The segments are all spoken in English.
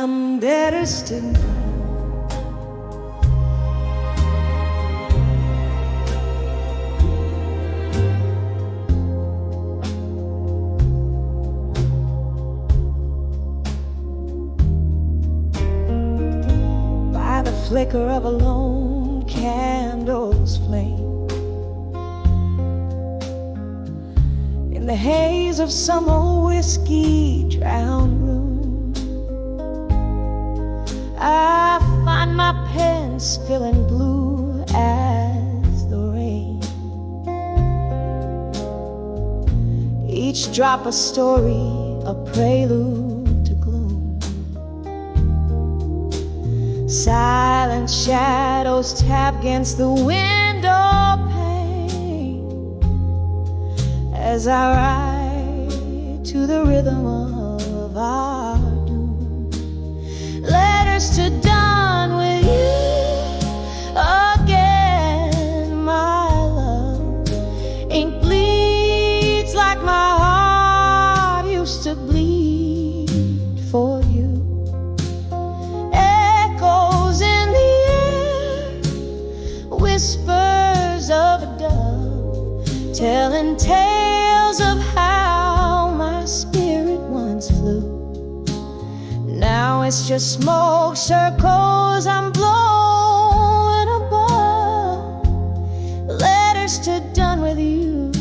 I'm better still. By the flicker of a lone candle's flame, in the haze of some old whiskey drowned room, I find my pen spilling blue as the rain. Each drop a story, a prelude to gloom. Silent shadows tap against the window pane as I ride to the rhythm of our doom. Letters to dawn with you again, my love. Ink bleeds like my heart used to bleed for you. Echoes in the air, whispers of a dove, telling tales of how my spirit once flew. Now it's just smoke circles I'm blowing above. Letters to done with you,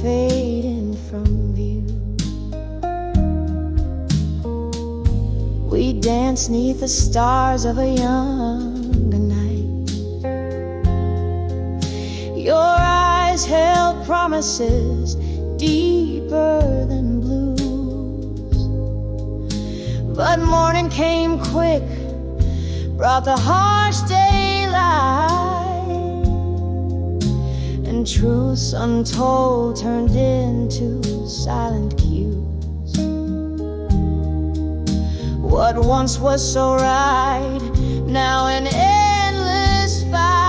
fading from view. We dance 'neath the stars of a younger night. Your eyes held promises deeper than blues, but morning came quick, brought the harsh daylight, and truths untold turned into silent cues. What once was so right, now an endless fight.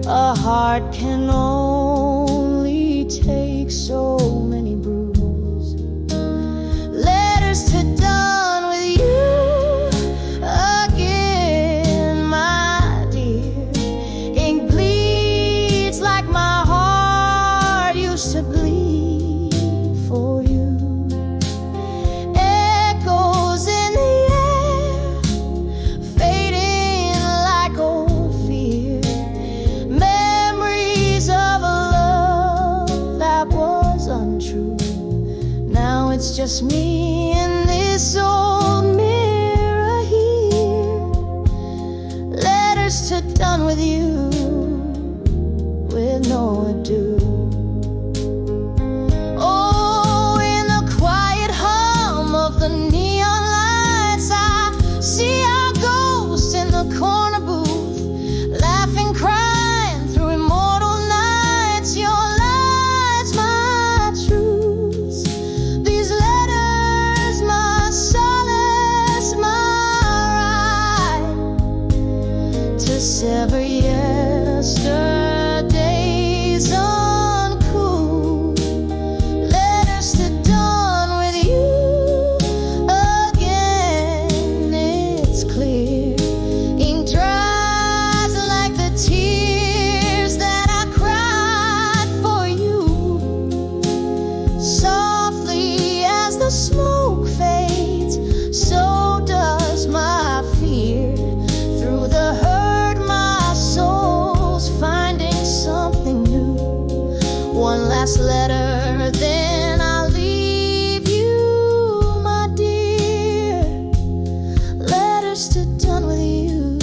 A heart can only take so many brews. Letters to dawn with you again, my dear. Ink bleeds like my heart used to bleed for you. Echoes in the air, fading like old fear. Memories of a love that was untrue. Now it's just me in this old mirror here. Letters to done with you, with no ado. Oh, in the quiet hum of the neon lights, I see our ghost in the corner booth, laughing, crying through immortal nights. Your lies, my truths. These letters, my solace, my ride to sever yesterday's uncool. Letters to dawn with you again, it's clear. Ink dries like the tears that I cried for you. Softly as the smoke fades, so does my fear. Through the hurt, my soul's finding something new. One last letter, then I'll leave you, my dear. Letters to done with you,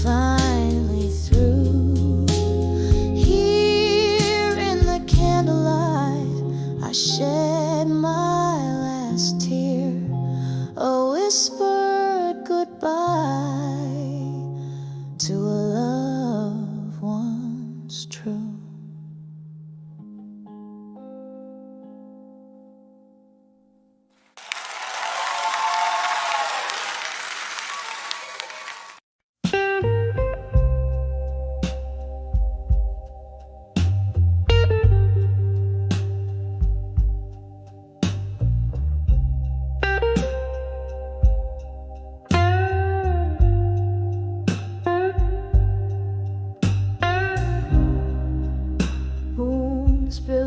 finally through. Here in the candlelight, I shed my last tear, a whispered goodbye to a love once true.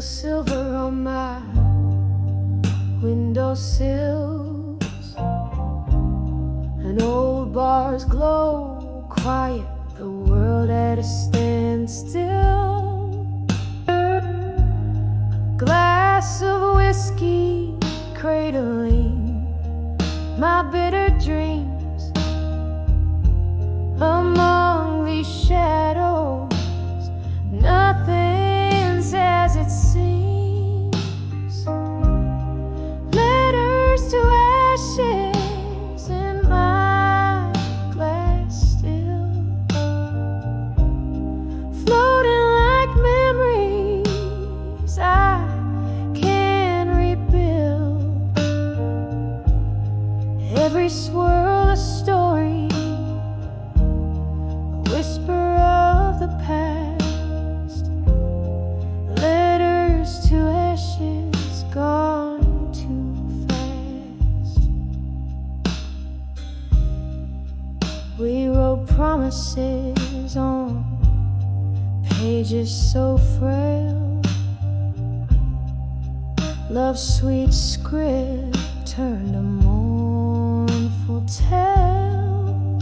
silver on my windowsills, and old bars glow quiet, the world at a standstill. A glass of whiskey cradling my bitter dreams among these shadows. Nothing's as it seems. Letters to ashes in my glass still, floating like memories I can rebuild. Every swirl a story, a whisper of the past. Letters to ashes gone too fast. We wrote promises on pages so frail. Love's sweet script turned a mournful tale.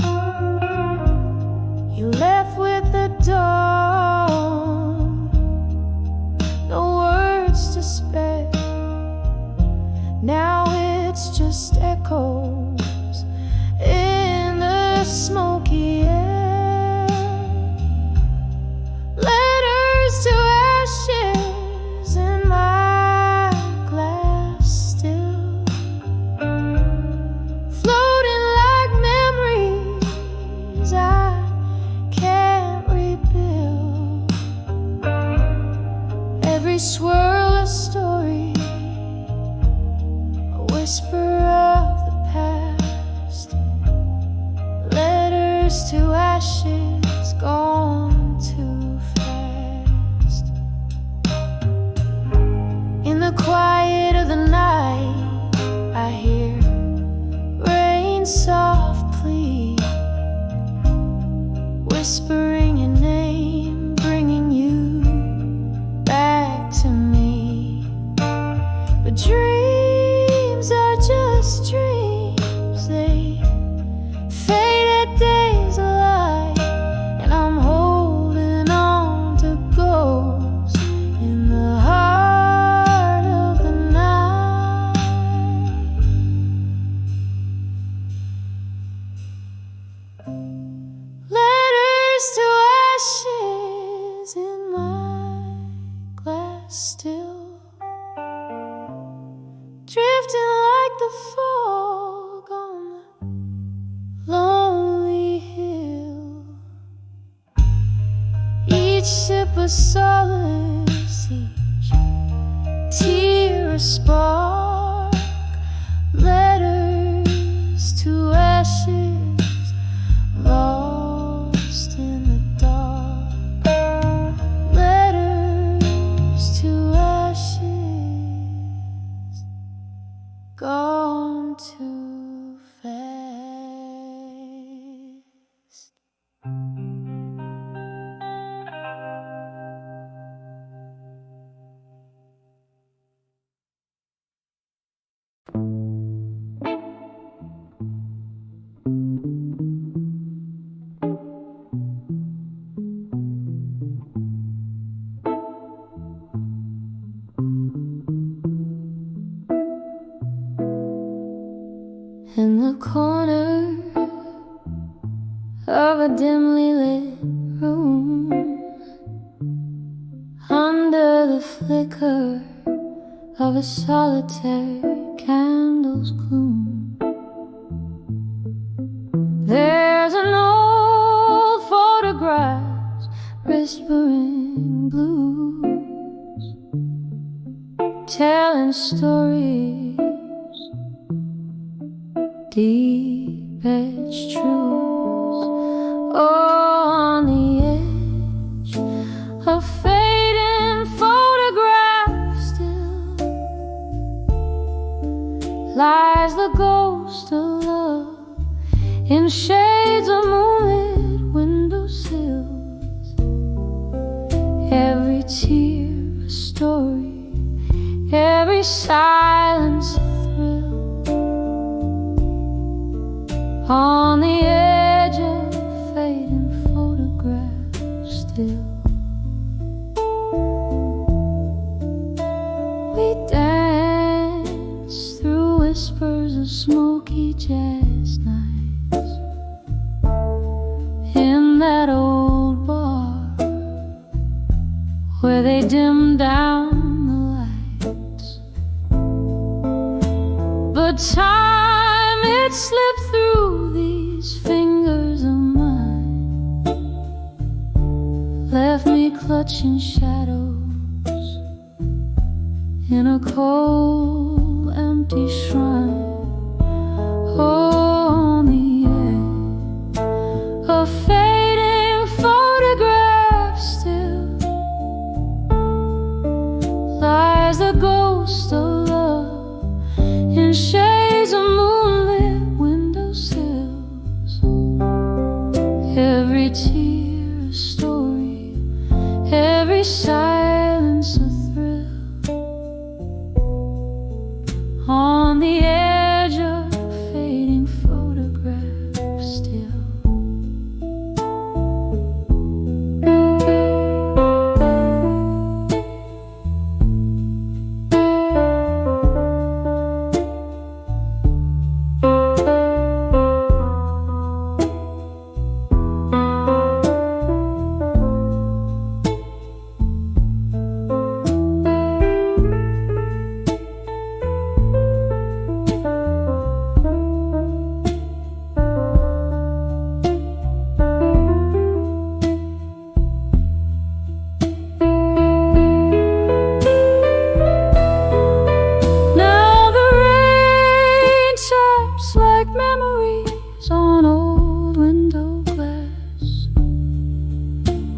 You left with the dawn, no words to spare. Now it's just echoes in the smoky air. Letters to ashes in my glass still, floating like memories I can't rebuild. Every swirl a story, a whisper of the past. Letters to ashes gone too fast. In the quiet of the night, I hear rain softly whispering your name, bringing you back to me. But dreams are just dreams, they fade at day's light, and I'm holding on to ghosts in the heart of the night. Letters to ashes in my glass still, drifting like the fog on the lonely hill. Each sip a solace, each tear a spark. Letters to ashes lost in the dark. Letters to ashes gone too fast. In the corner of a dimly lit room, under the flicker of a solitary candle's gloom, there's an old photograph whispering blues, telling stories deep edge truths. Oh, on the edge of fading photograph still lies the ghost of love in shades of moonlit windowsills. Every tear a story, silence a thrill. On the edge of fading photographs still. We dance through whispers of smoky jazz nights in that old bar where they dim down the lights. But time, it slipped through these fingers of mine, left me clutching shadows in a cold, empty shrine. On the edge of fading photograph still lies the ghost of love in shades of moonlit windowsills. Every tear a story, every silence a thrill. On the edge of fading photograph still.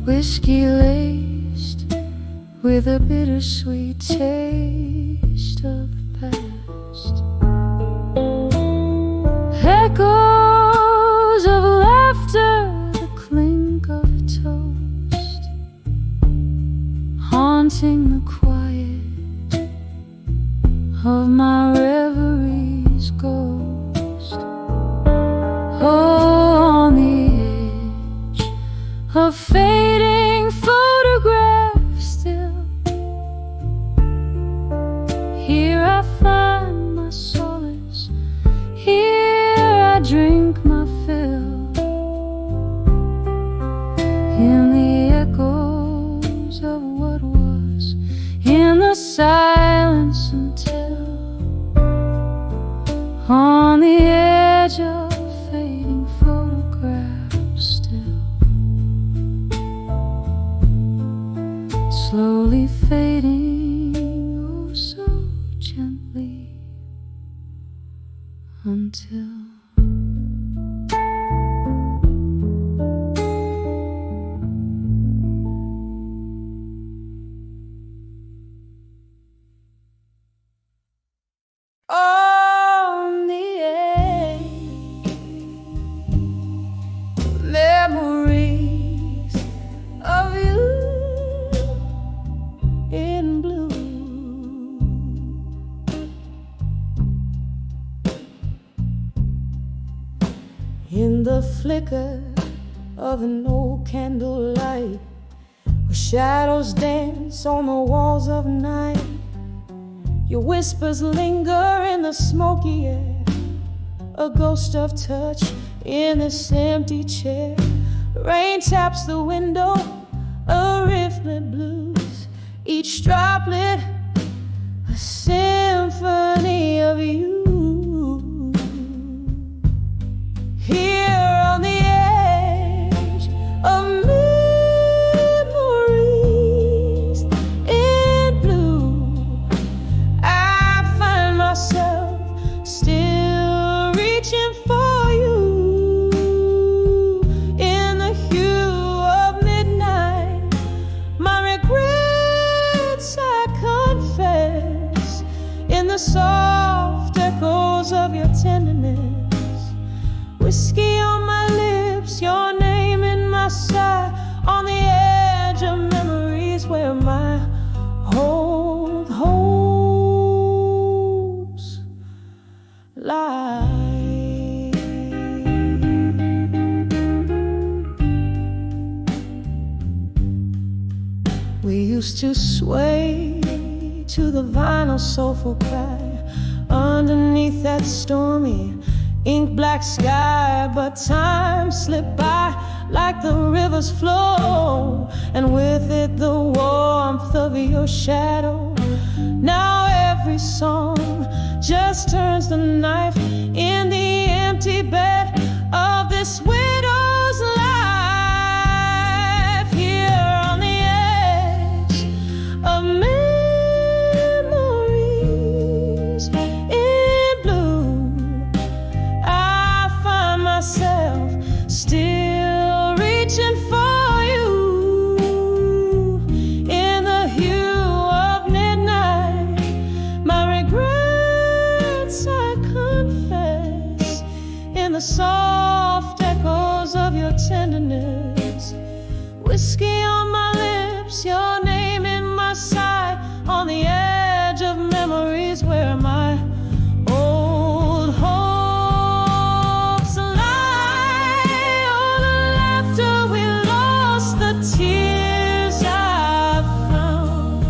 Whiskey laced with a bittersweet taste of the past. Echoes of laughter, the clink of a toast, haunting the quiet of my reverie's ghost. On the edge of fading photographs still, here I find my solace, here I drink my fill, in the echoes of what was, in the silence until, on the edge of fading photographs still, slowly fading, oh so gently, until on the edge, memories of you in blue. In the flicker of an old candlelight, where shadows dance on the walls of night, your whispers linger in the smoky air, a ghost of touch in this empty chair. Rain taps the window, a rifflet blues, each droplet a symphony of you. Here on the edge of memories in blue, I find myself still reaching for you. In the hue of midnight, my regrets I confess, in the soft echoes of your tenderness. Whiskey on my lips, your name in my sigh, on the edge of memories where my hold used to sway to the vinyl soulful cry underneath that stormy ink black sky. But time slipped by like the river's flow, and with it the warmth of your shadow. Now every song just turns the knife in the empty bed of this widow's life. Here on the edge of memories in blue, I find myself still reaching for you. In the hue of midnight, my regrets I confess. In the soft echoes of your tenderness, whiskey on my lips, your name in my sight. On the edge of memories where my old hopes lie. All the laughter we lost, the tears I found,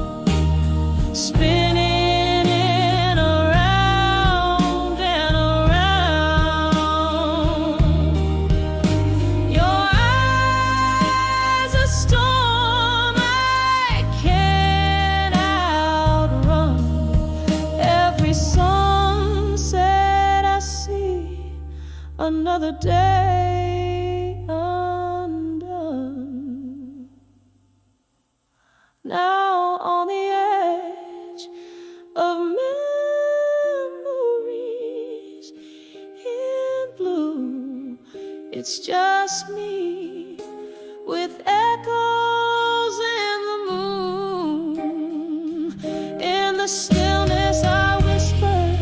spinning in around and around. Your eyes a storm I can't outrun. Every sunset I see, another day undone. Now on the edge of memories in blue, it's just me with echoes in the moon. In the stillness I whisper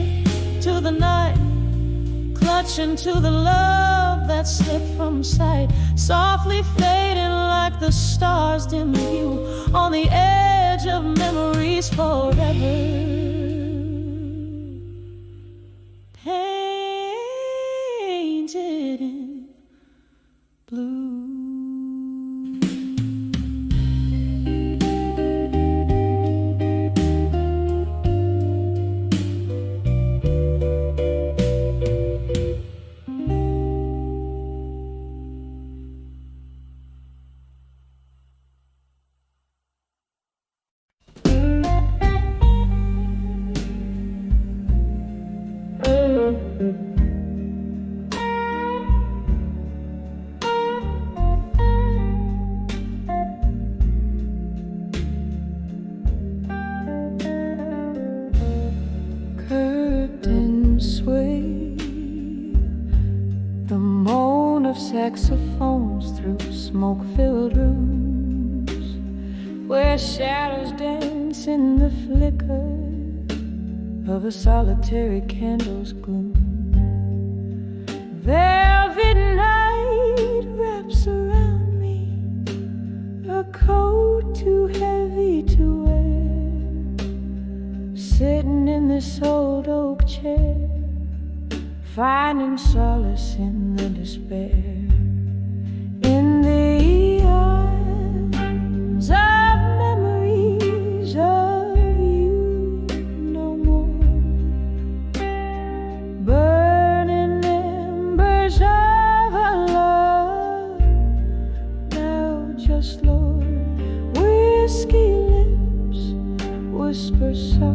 to the night, clutching to the love that slipped from sight, softly fading like the stars dim view on the edge of memories forever. Painted in blue. Curtains sway, the moan of saxophones through smoke-filled rooms, where shadows dance in the flicker of a solitary candle's gloom. Velvet night wraps around me, a coat too heavy to wear, sitting in this old oak chair, finding solace in the despair. In the arms of memories of you no more, burning embers of our love. Now just Lord, whiskey lips whisper soft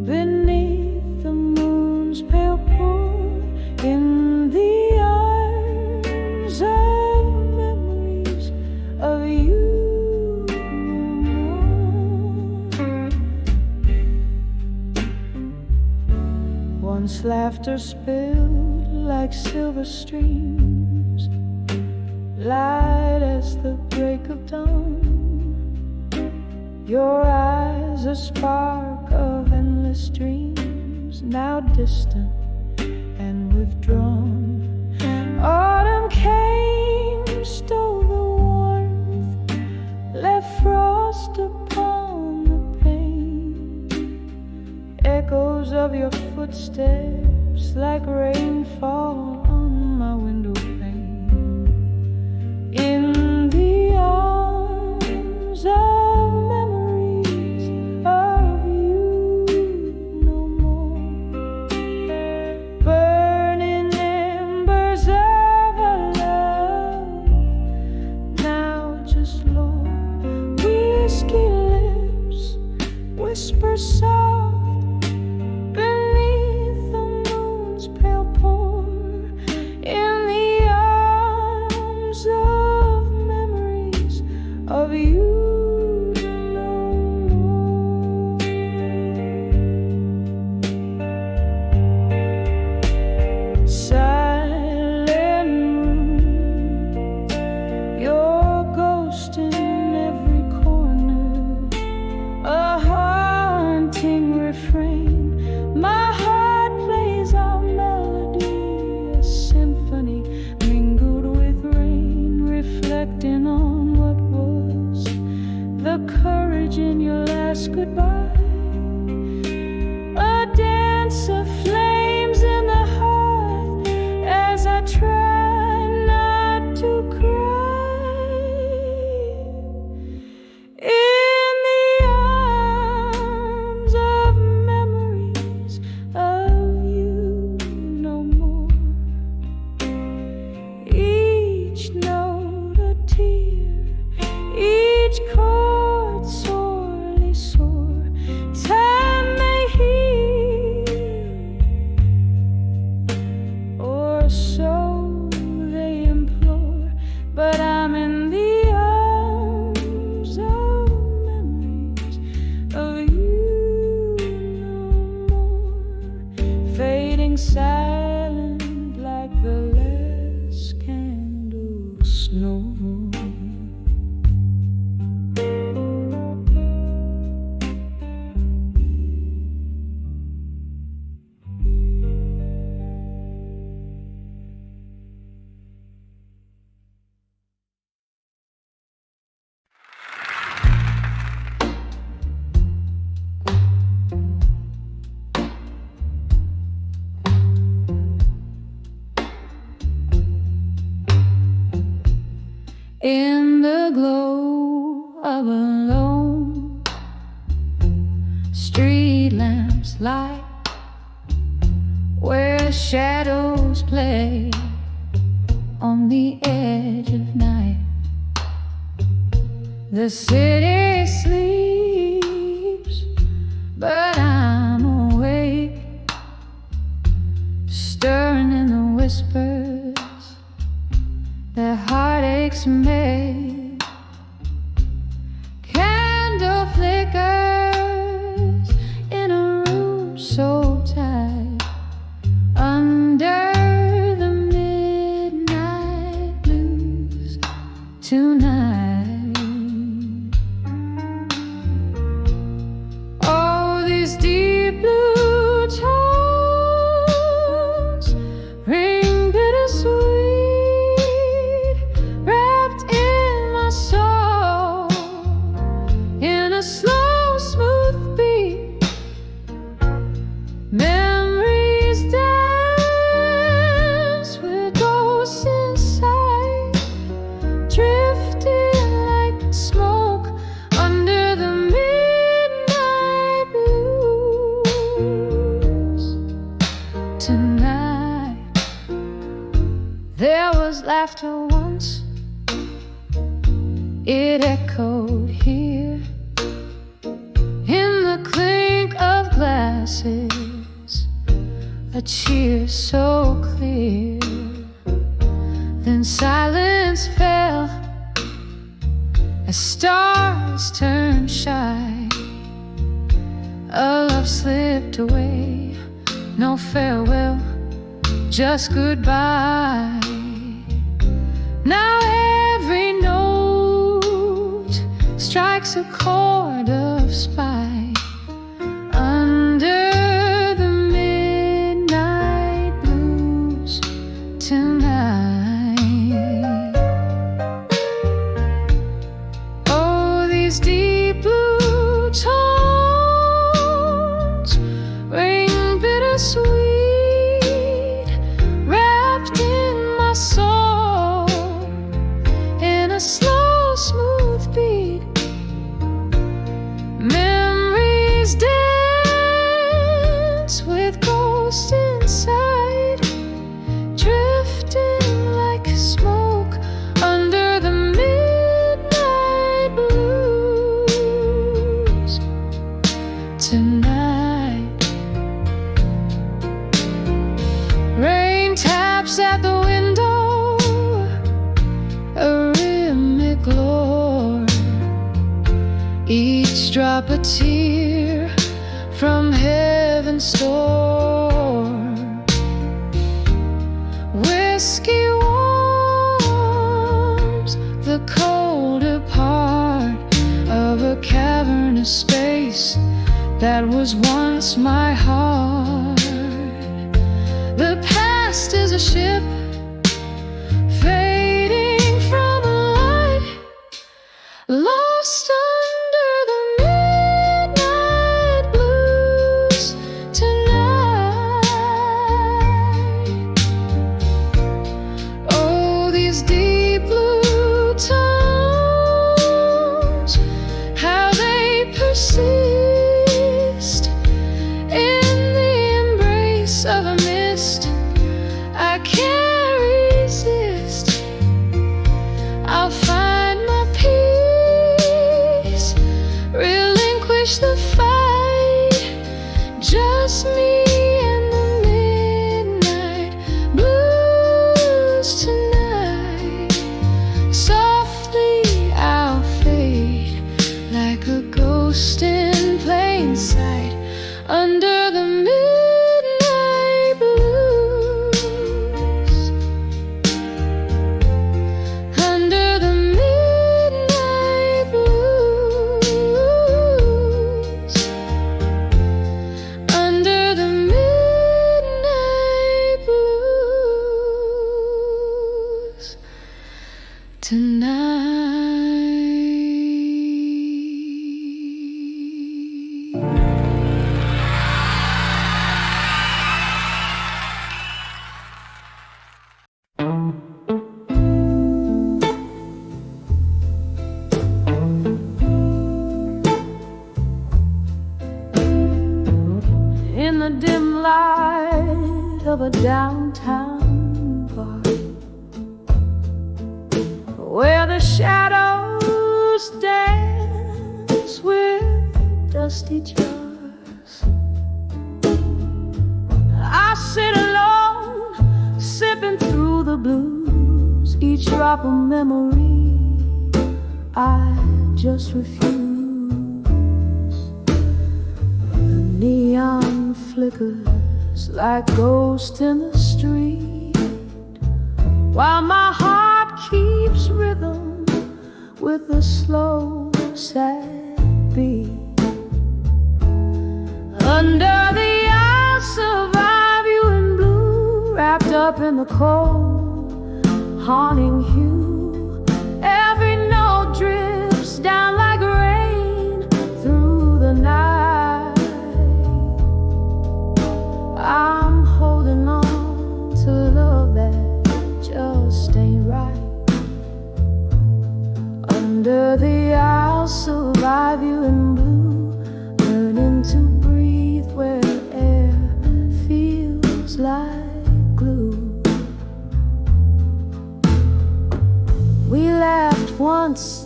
beneath the moon's pale pour. In the arms of memories of you no more. Once laughter spilled like silver streams, light as the break of dawn. Your eyes a spark of endless dreams, now distant and withdrawn. Autumn came, stole the warmth, left frost upon the pane. Echoes of your footsteps like rainfall on my window pane. In the arms of imagine your last goodbye. A dance of flames in the hearth as I try not to cry. In the arms of memories of you no more. Each note a tear, each chord sorely sore. Time may heal, or so they implore, but I'm in the arms of memories of you no more. Fading silent like the last candle snow. In the glow of a lone street lamps light, where shadows play on the edge of night, the city sleeps, but I'm awake, stirring in the whispers that heartaches make. Candle flickers in a room so tight, under the midnight blues tonight. Oh, these deep blue tones ring bittersweet, slow, smooth beat. Memories dance with ghosts inside, drifting like smoke under the midnight blues. Tonight there was laughter once, it echoed here in the clink of glasses, a cheer so clear. Then silence fell as stars turned shy. A love slipped away, no farewell, just goodbye. Now every note strikes a chord of spite under the midnight blues tonight. Oh, these deep blue tones ring bittersweet, wrapped in my soul in a slow, smooth beat. Memories dance with ghosts inside, drifting like smoke under the midnight blues tonight. Rain taps at the window, a rhythmic glory, each drop a tear from heaven's store. Whiskey warms the colder part of a cavernous space that was once my heart. The past is a ship fading from a light, lost under the light of a downtown park, where the shadows dance with dusty jars. I sit alone, sipping through the blues, each drop a memory I just refuse. The neon flickers like ghosts in the street, while my heart keeps rhythm with a slow, sad beat. Under the I'll survive you in blue, wrapped up in the cold, haunting hue. Every note drips down like rain through the night. I'm holding on to love that just ain't right. Under the I'll survive you in blue, learning to breathe where air feels like glue. We laughed once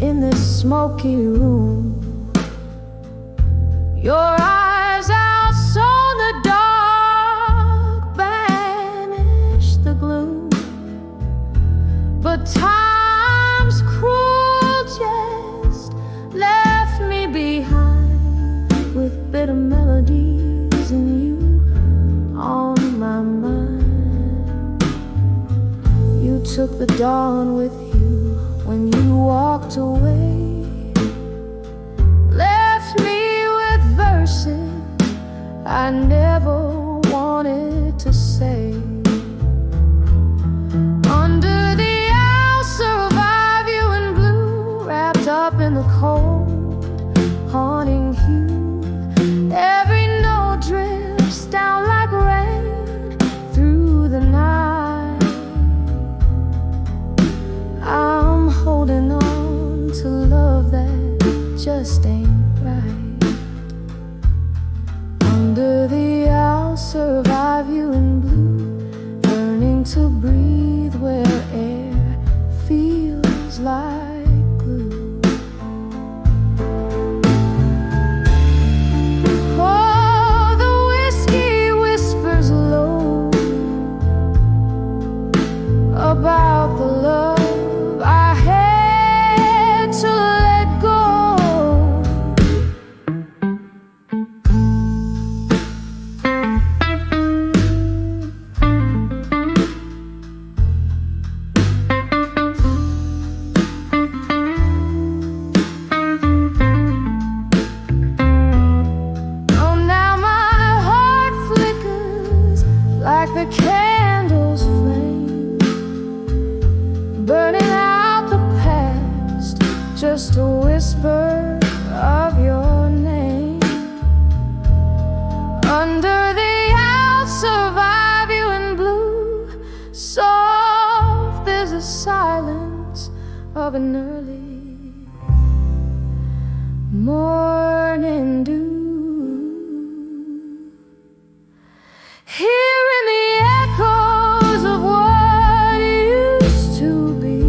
in this smoky room. Your eyes outshone the dark, banished the gloom. But time's cruel jest left me behind with bitter melodies and you on my mind. You took the dawn with you when you walked away, left me with verses I never wanted to say. Under the I'll survive you in blue, wrapped up in the cold, haunting hue. Every note drips down like rain through the night. I'm holding on to love that just ain't right. Under the I'll survive you in blue, learning to breathe where air feels like glue. Oh, the whiskey whispers low about the love I had to let go. Oh, now my heart flickers like the candle's flame, burning out the past, just a whisper of your name. Under the I'll survive you in blue, soft there's a silence of an early morning dew. Hearing the echoes of what used to be,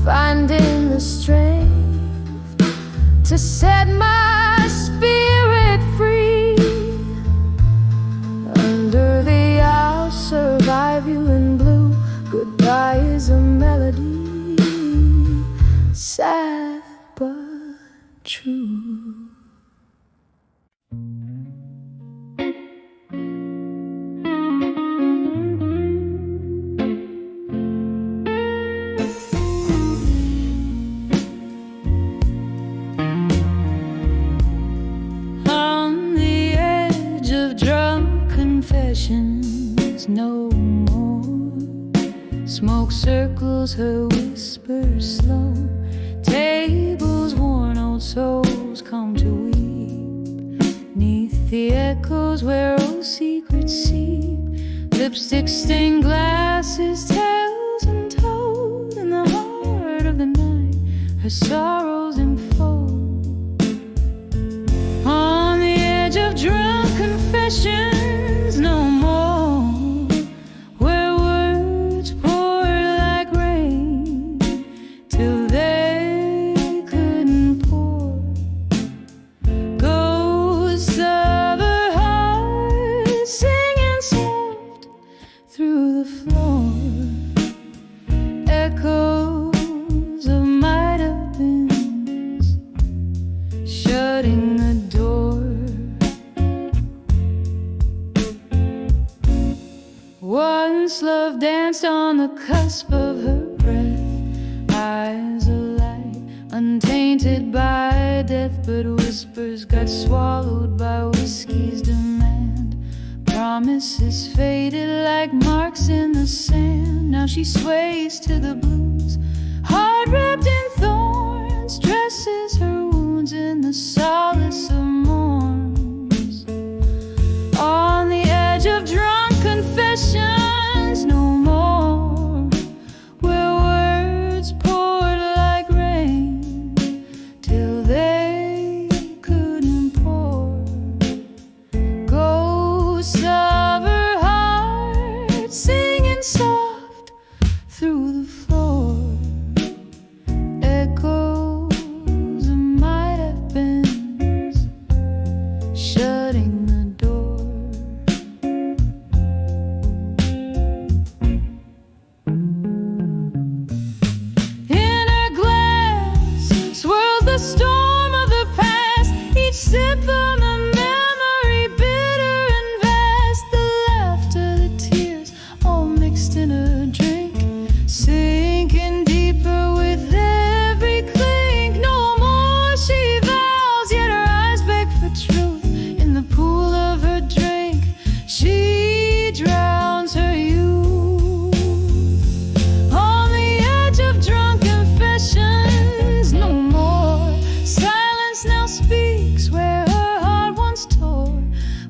finding the strength to set my spirit free. Under the I'll survive you in blue, goodbye is a melody, sad but true. On the edge of drunk confessions, no more. Smoke circles her whispers slow. Tables worn, old souls come to weep. Neath the echoes where old secrets seep. Lipstick stained glasses, tales untold. In the heart of the night, her sorrows unfold. On the edge of dreams, confessions no more, where words pour like rain till they couldn't pour. Ghosts of her heart singing soft through the floor. Echoes of might have beens shutting the door. Once love danced on the cusp of her breath, eyes alight, untainted by death, but whispers got swallowed by whiskey's demand. Promises faded like marks in the sand. Now she sways to the blues, heart wrapped in thorns, dresses her wounds in the solace of morns. On the edge of drunk confessions no more, where words poured like rain till they couldn't pour. Ghosts of her heart singing soft through the floor. Echoes of might have been shutting the door. In her glass swirls the storm of the past, each sip of a memory bitter and vast. The laughter, the tears, all mixed in a drink, sinking deeper with every clink. No more she vows, yet her eyes beg for truth. In the pool of her drink she drowns her youth. On the edge of drunk confessions no more, silence now speaks where her heart once tore.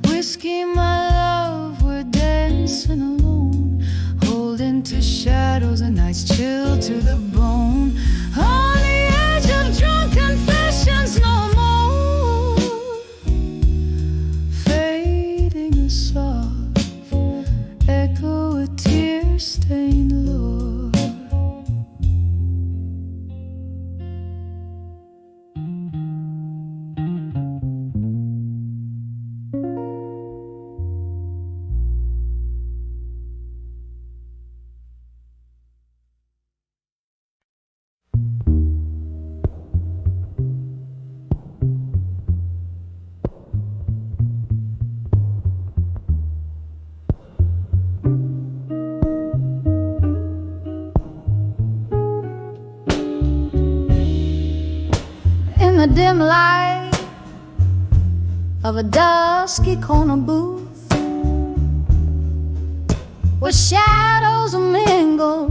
Whiskey, my love, we're dancing alone, holding to shadows, a night's chill to the bone. On the edge of drunk confessions no more, fading a soft echo, a tear-stained lore. In the dim light of a dusky corner booth, where shadows mingle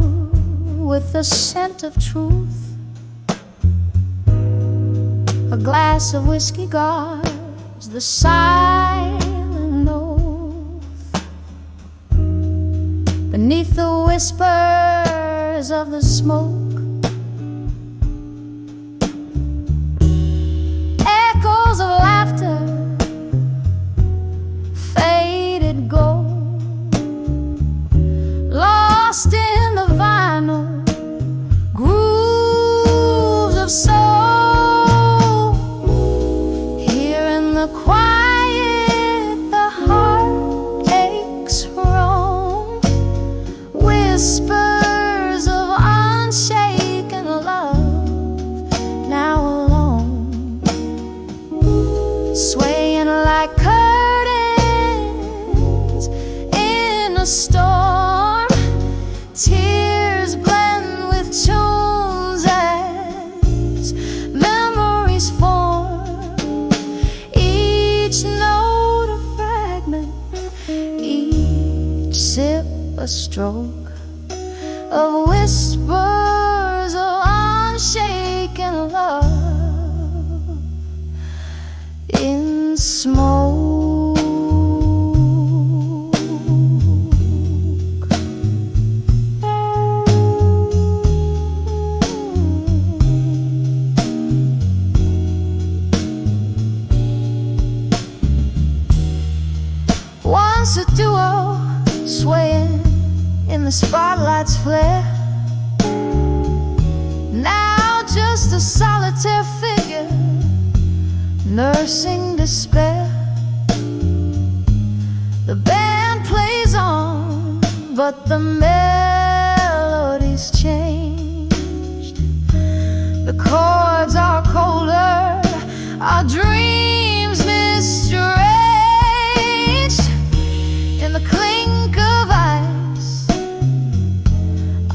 with the scent of truth, a glass of whiskey guards the silent oath. Beneath the whispers of the smoke, echoes of laughter, faded gold, lost in the vinyl grooves of soul. Here in the quiet the heart aches roam, whispers of unshaken love, now alone, swaying like curtains in a storm. Tears blend with tunes as memories form, each note a fragment, each sip a stroke of whispers of unshaken love in smoke. once a duo, swaying in the spotlight's flare. Now just a solitary figure, nursing despair. The band plays on, but the melody's changed. The chords are colder, our dreams mistranged. In the clink of ice,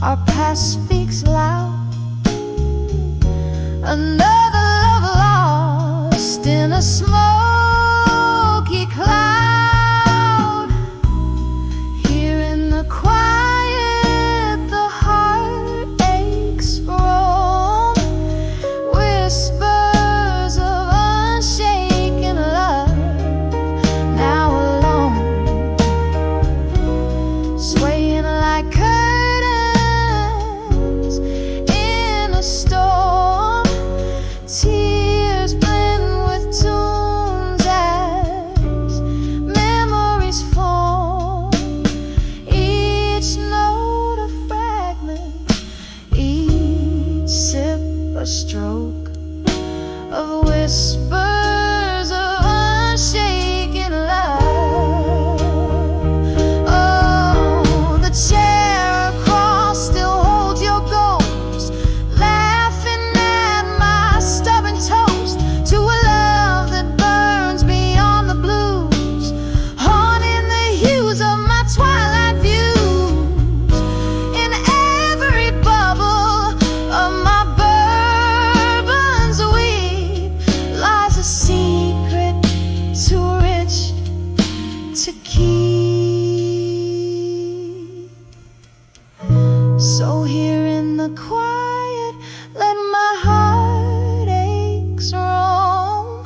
our past speaks loud. Another love lost in a smoky cloud. Here in the quiet, the heartaches roam, whispers of unshaken love. Now alone, swaying like curtains in a storm. Tears blend with tunes as memories form. Each note a fragment, each sip a stroke of whispers of unshaken love. Oh, the chair across still holds your ghost, laughing at my stubborn toast to a love that burns beyond the blues, haunting the hues of my twilight views. In every bubble of my bourbon's weep lies a secret too rich to keep. So here in the quiet, let my heartaches roam,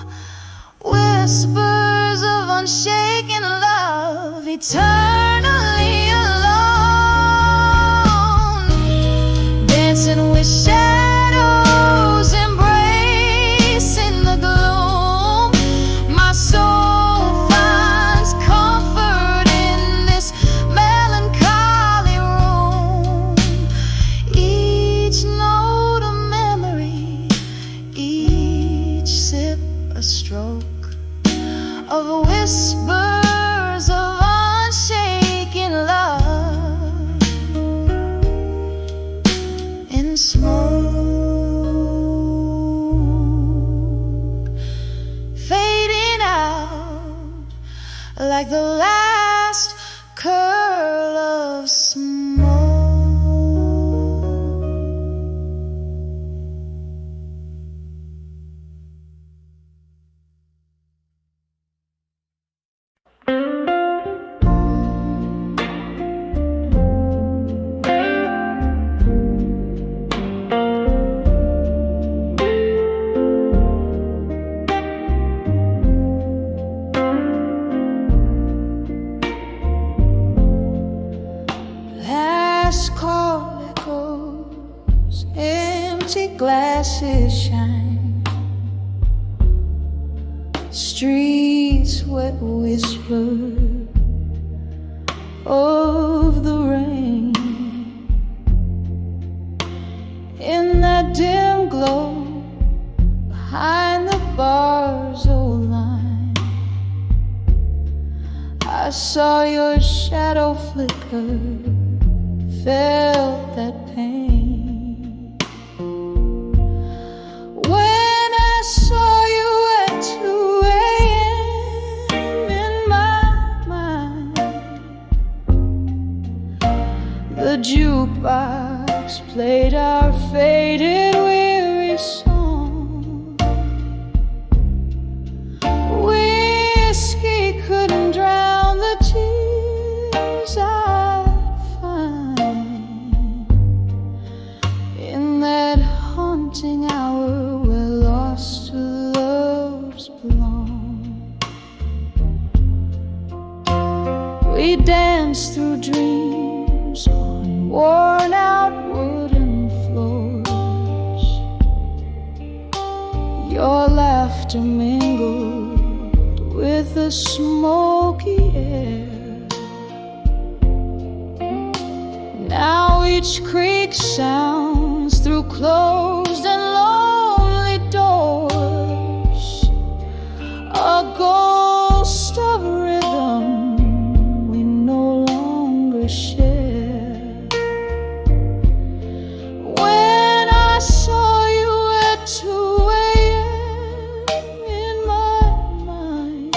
whispers of unshaken love, eternally alone, dancing with shadows, embracing the gloom. My soul finds comfort in this melancholy room. Each note a memory, each sip a stroke of whispers of unshaken love. In smoke, fading out like the last curl of smoke. Last call echoes, empty glasses shine, streets wet whisper of the rain. In that dim glow behind the bar's old line, I saw your shadow flicker, felt that pain. When I saw you at 2 a.m. in my mind, the jukebox played our faded, weary song. Whiskey couldn't drown the tears I'd find in that haunting hour where lost loves belong. We danced through dreams on worn out wooden floors. Your laughter mingled with the smoky air. each creak sounds through closed and lonely doors, a ghost of rhythm we no longer share. When I saw you at 2 a.m. in my mind,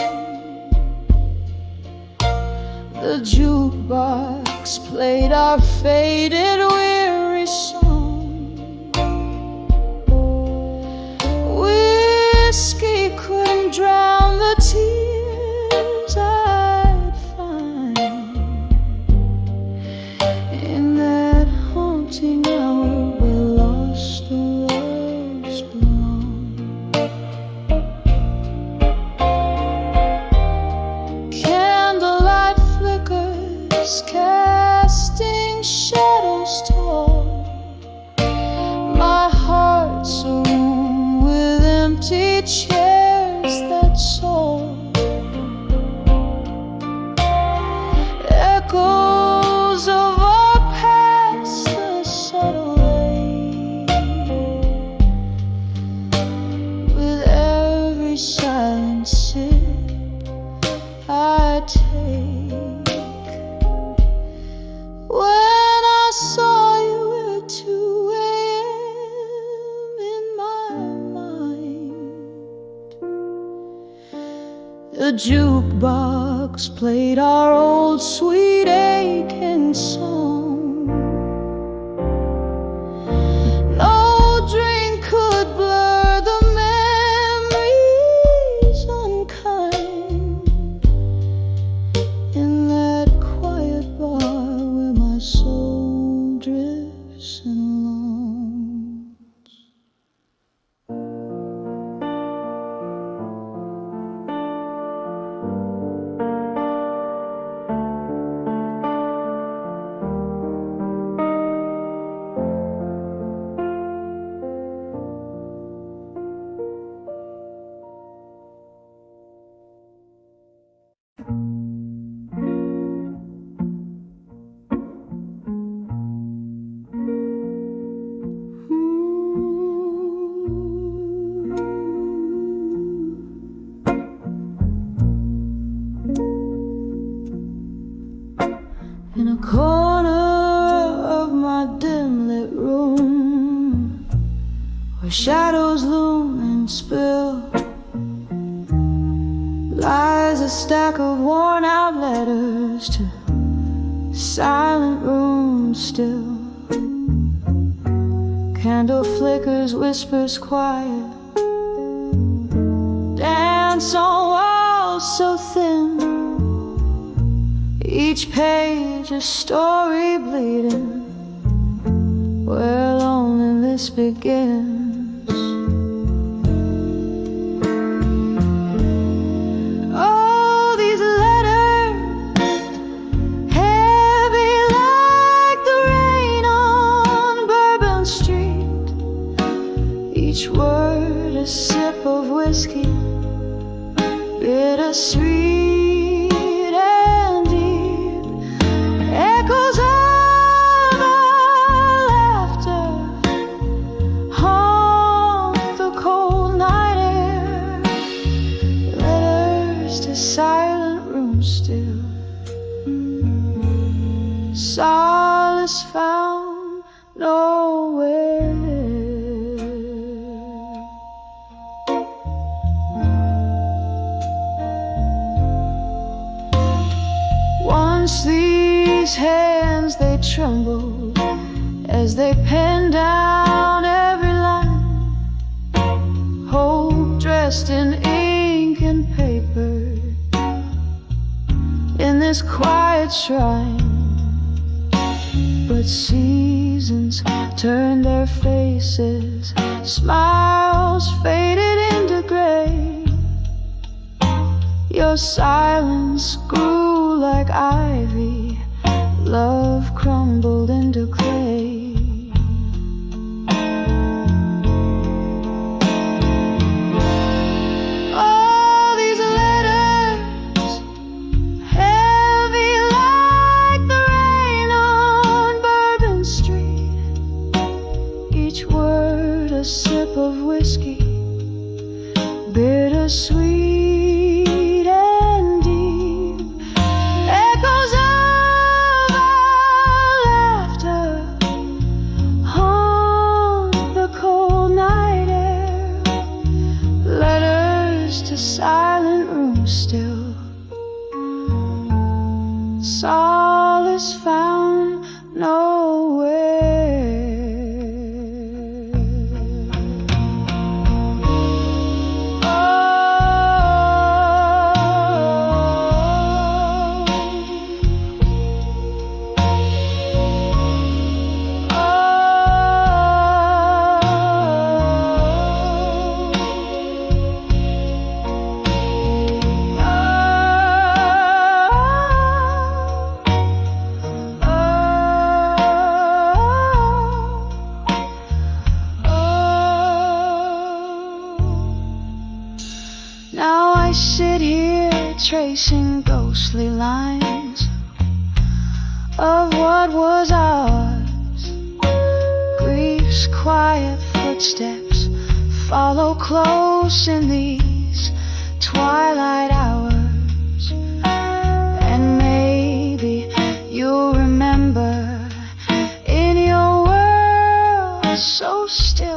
the jukebox played our faded, weary song. Whiskey couldn't drown the tears I'd find in that haunting hour where lost loves belong. Candlelight flickers, casting shadows tall. My heart's a room with empty chairs, that's all. Echoes of our past, the subtle way. With every silent sip I take. When I saw you at 2 a.m. in my mind, the jukebox played our old sweet aching song. No drink could blur the memories unkind in that quiet bar where my soul drifts and longs. In a corner of my dim-lit room, where shadows loom and spill, lies a stack of worn-out letters to silent rooms still. Candle flickers, whispers quiet, dance on walls so thin. Each page a story bleeding, where loneliness begins. Oh, these letters, heavy like the rain on Bourbon Street. Each word a sip of whiskey, bittersweet. Echoes of our laughter haunt the cold night air. Letters to silent rooms still, solace found nowhere. Once these hands, they trembled as they penned down every line. Hope dressed in ink and paper in this quiet shrine. But seasons turned their faces, smiles faded into gray. Your silence grew like ivy, love crumbled into clay. All these letters, heavy like the rain on Bourbon Street. solace found nowhere. Now I sit here tracing ghostly lines of what was ours. Grief's quiet footsteps follow close in these twilight hours. And maybe you'll remember in your world so still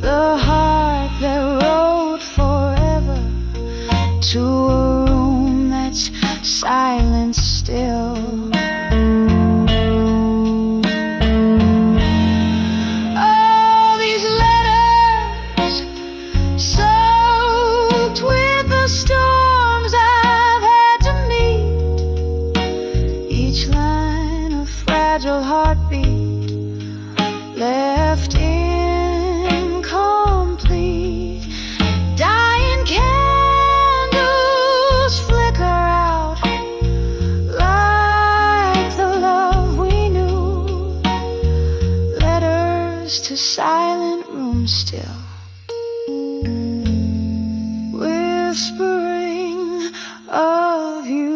the heart that rode forever to a room that's silent still. Oh, these letters soaked with the storms I've had to meet, each line a fragile heartbeat left incomplete. Dying candles flicker out like the love we knew. Letters to silent rooms still, whispering of you.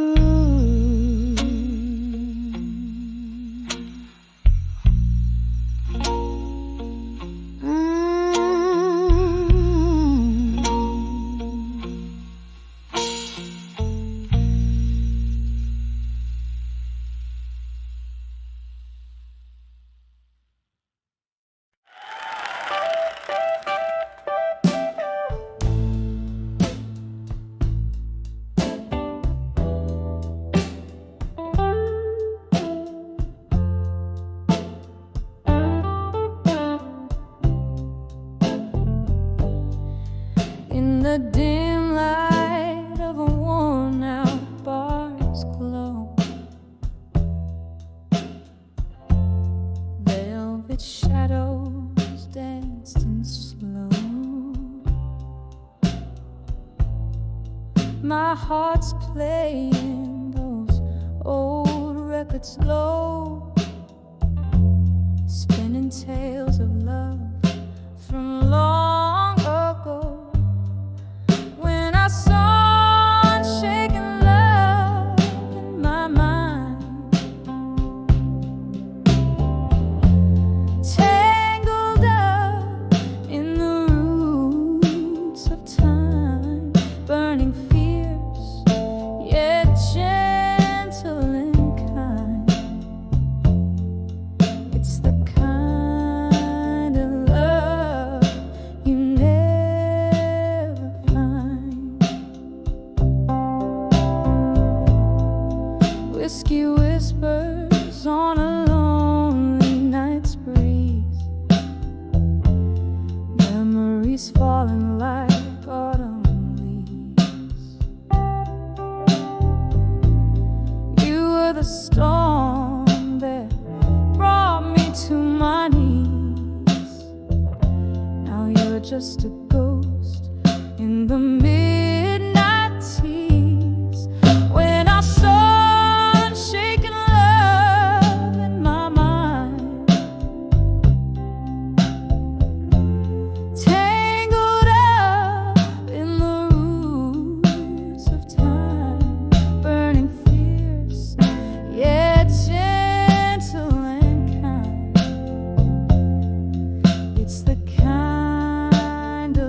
In the dim light of a worn out bar's glow, velvet shadows danced in slow. My heart's playing those old records low, spinning tales of love from long ago. When I saw unshaken love in my mind, tangled up in the roots of time, burning fierce yet gentle and kind. It's the kind of love you never find. Whiskey whispers on a lonely night's breeze, memories falling like autumn leaves. You were the storm that brought me to my knees. Now you're just a ghost in the midnight tease. When I saw unshaken love in my mind, tangled up in the roots of time, burning fierce yet gentle and kind. It's the kind of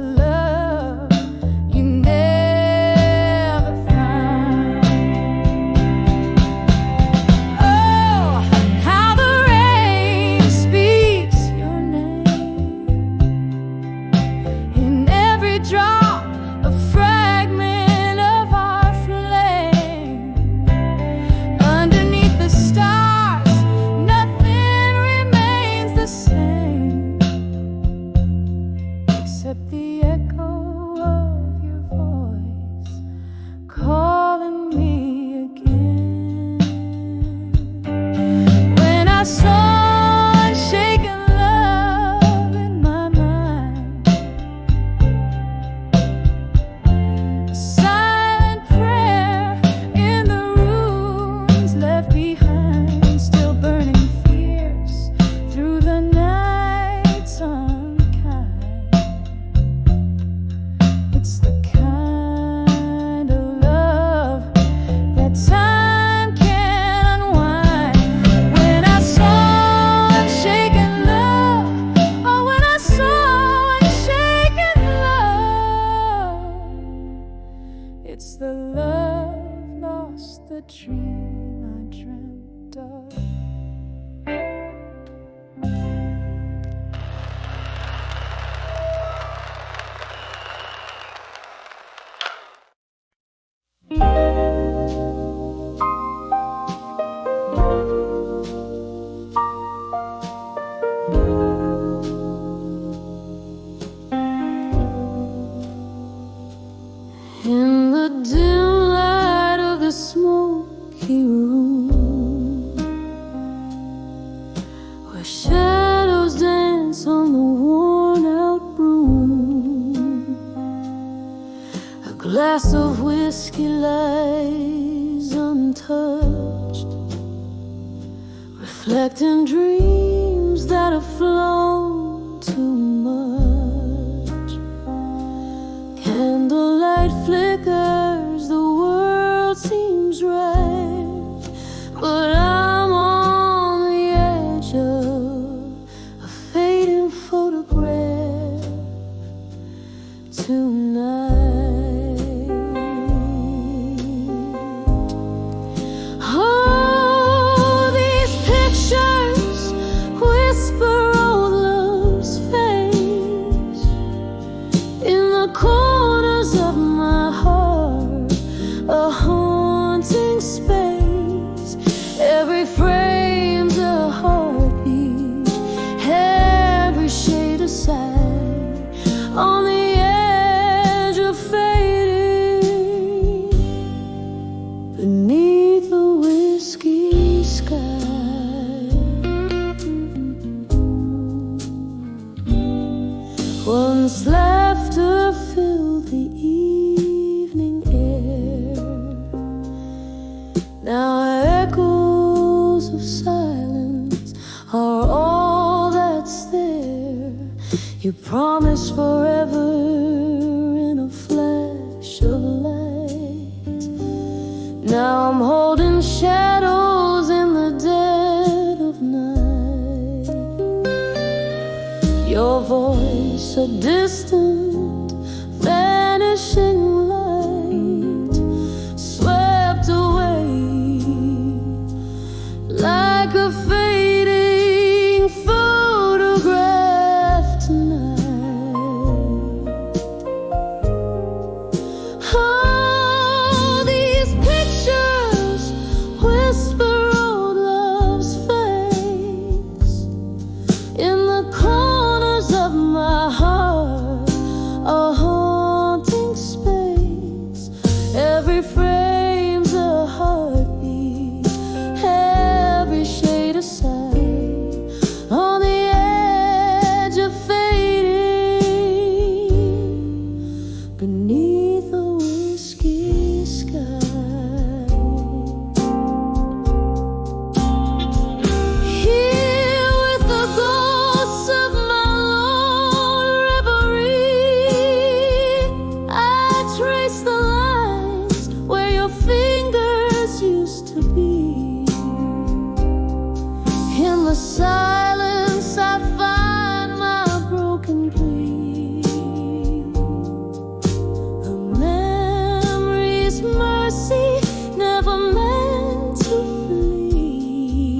the dream I dreamt of. In the dim light of the smoky room, where shadows dance on the worn-out broom, a glass of whiskey lies untouched, reflecting dreams that have flown too much. Candlelight flickers, the world seems right, but I'm on the edge of a fading photograph tonight. Oh, these pictures whisper old love's face in the corners of my heart, a haunting space. Every frame's a heartbeat, every shade a sigh, on the edge of fading, beneath the whiskey sky. Once laughter filled the evening air, now echoes of silence are all that's there. You promised forever in a flash of light. Now I'm holding shadows in the dead of night. Your voice, a distant, vanishing light, swept away like a fading photograph tonight. Oh, these pictures whisper old love's face in the corners of my heart, a haunting space. Every frame's a heartbeat, every shade a sigh, on the edge of fading, beneath the whiskey sky. Here with the ghosts of my lone reverie, I trace the lines where your fingers used to be. In the silence I find my broken plea. The memory's mercy never meant to flee.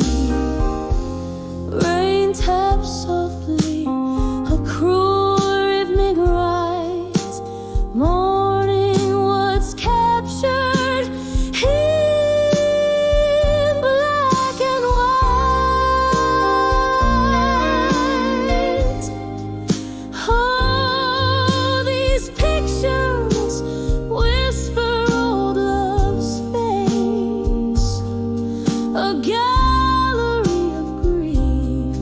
Rain taps softly, a cruel evening rite, mourning what's captured in black and white. Oh, these pictures whisper old love's face, a gallery of grief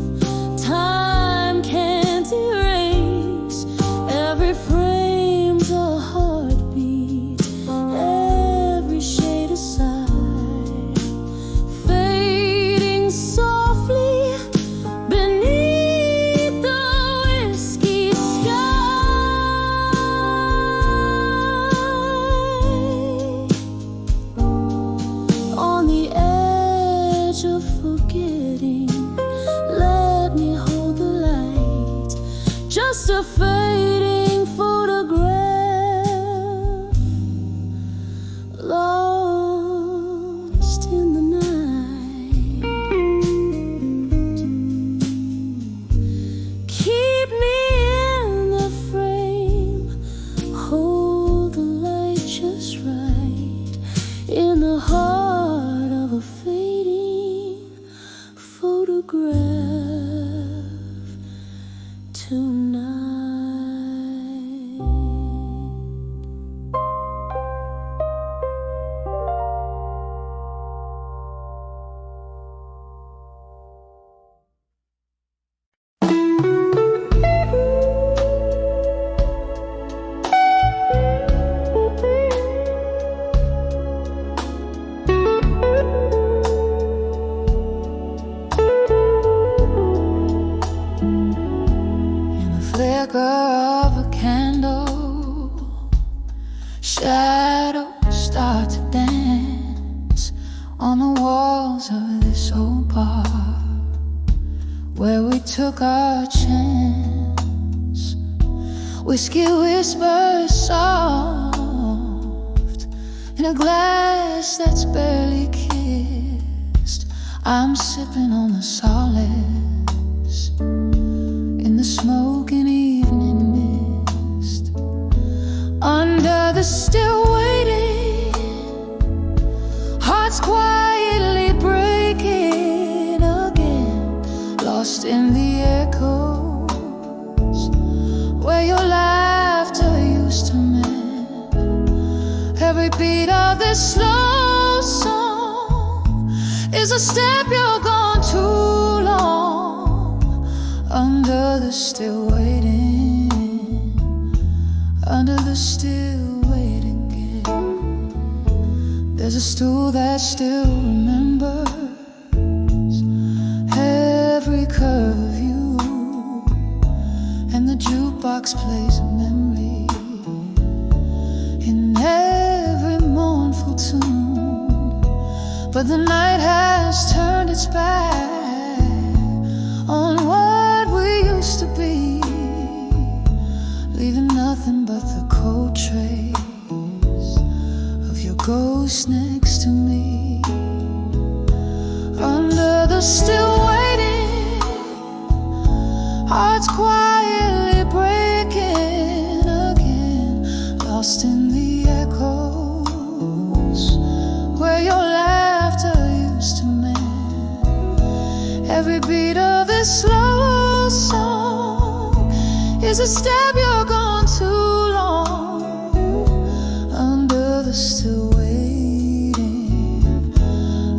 time can't erase. Every frame's a heartbeat, every shade a sigh, fading softly beneath the whiskey sky. On the edge of forgetting, let me hold the light, just a fading photograph, long on the walls of this old bar where we took our chance. Whiskey whispers soft in a glass that's barely kissed. I'm sipping on the solace in the smoking evening mist. Under the still waiting, hearts quietly breaking again, lost in the echoes where your laughter used to mend. Every beat of this slow song is a step you're gone too long. Under the still waiting, under the still waiting game. There's a stool that still remembers every curve of you, and the jukebox plays a memory in every mournful tune. But the night has turned its back on what we used to be, leaving nothing but the cold trace of your ghost next to me. Under the still waiting, hearts quietly breaking again, lost in the echoes where your laughter used to mend. Every beat of this slow song is a step you're gone too long. Under the still waiting,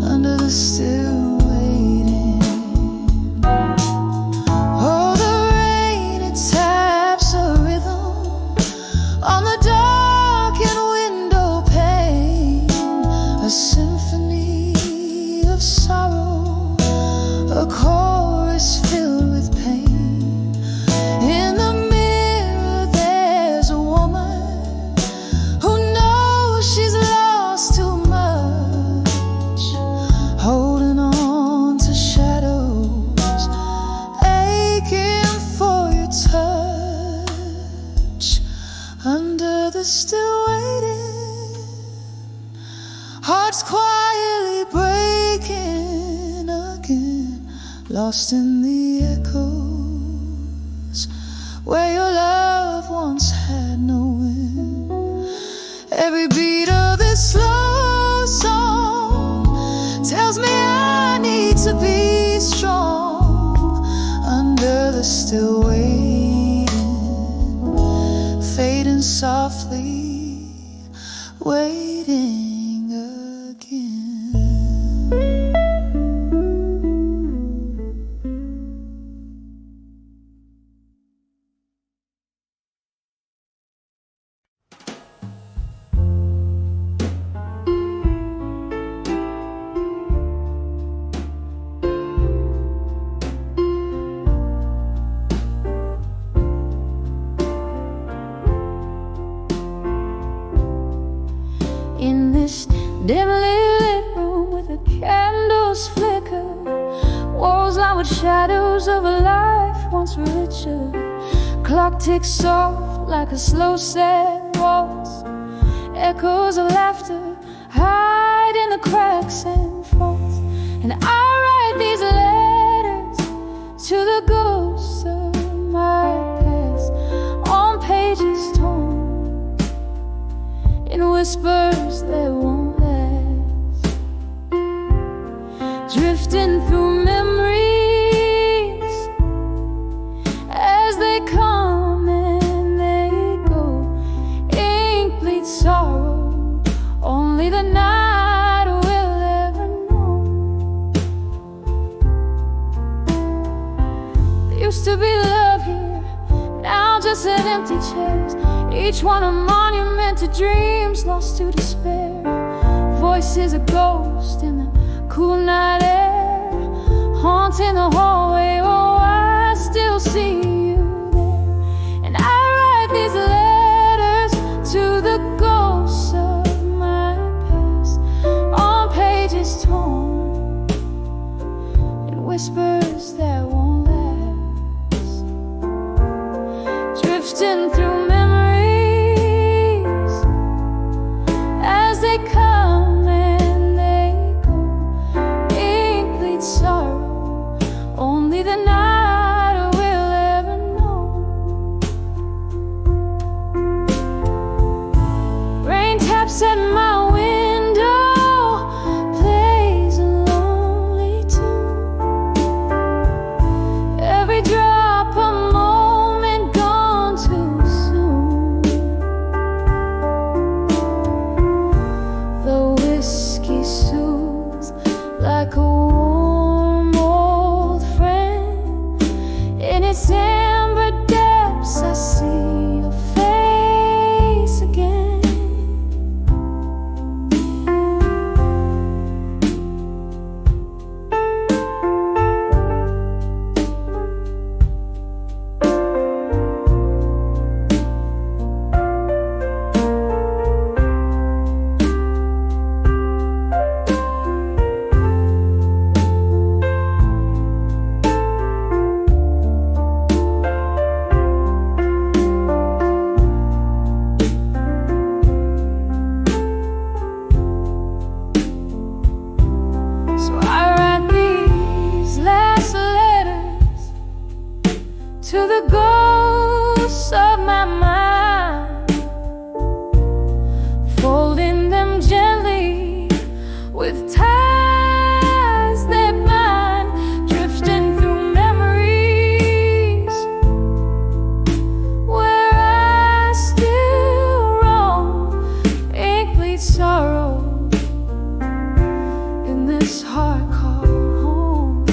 under the still waiting. Oh, the rain, it taps a rhythm on the darkened window pane, a symphony of sorrow, a chorus filled with pain. In the mirror there's a woman who knows she's lost too much, holding on to shadows, aching for your touch. Under the still waiting, hearts quietly breaking again, lost in the echoes where your love once had no end. Every beat of this slow song tells me I need to be strong. Under the still waiting, fading softly, waiting again. In this dimly lit room with the candles flicker, walls lined with shadows of a life once richer. Clock ticks soft like a slow sad waltz. Echoes of laughter hide in the cracks and faults. And I write these letters to the ghosts of my past on pages torn in whispers that won't last, drifting through memories as they come and they go. Ink bleeds sorrow, only the night will ever know. There used to be love here, now just an empty chairs, each one a monument to dreams lost to despair. Voices a ghost in the cool night air, haunting the hallway. Oh, I still see you there. And I write these letters to the ghosts of my past on pages torn like a warm old friend. In its amber depths I see your face again. To the ghosts of my mind, folding them gently with ties that bind, drifting through memories where I still roam, ink bleeds sorrow in this heart called home.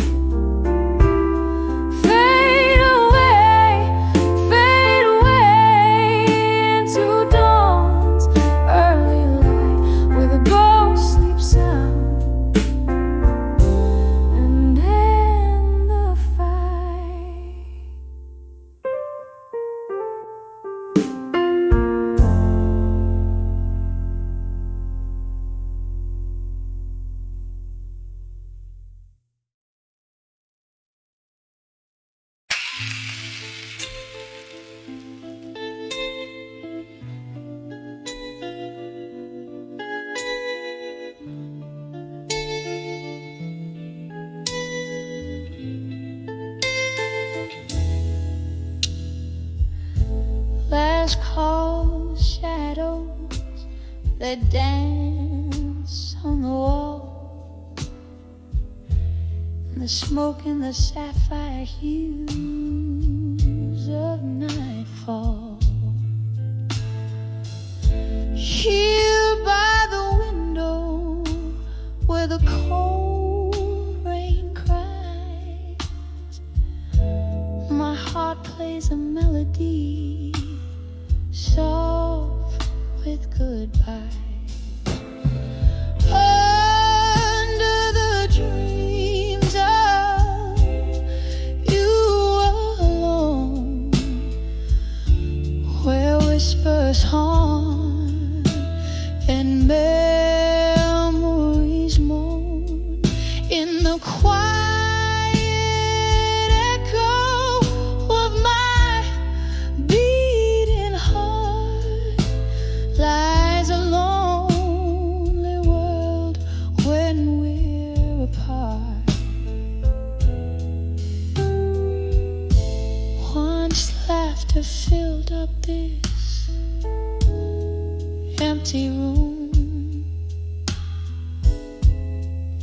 Last call shadows that dance on the wall, and the smoke and the sapphire hues of nightfall. Here by the window where the cold rain cries, my heart plays a melody soft with goodbye. Under the dreams of you alone, where whispers haunt and memories moan in the quiet lies a lonely world when we're apart. Once laughter filled up this empty room.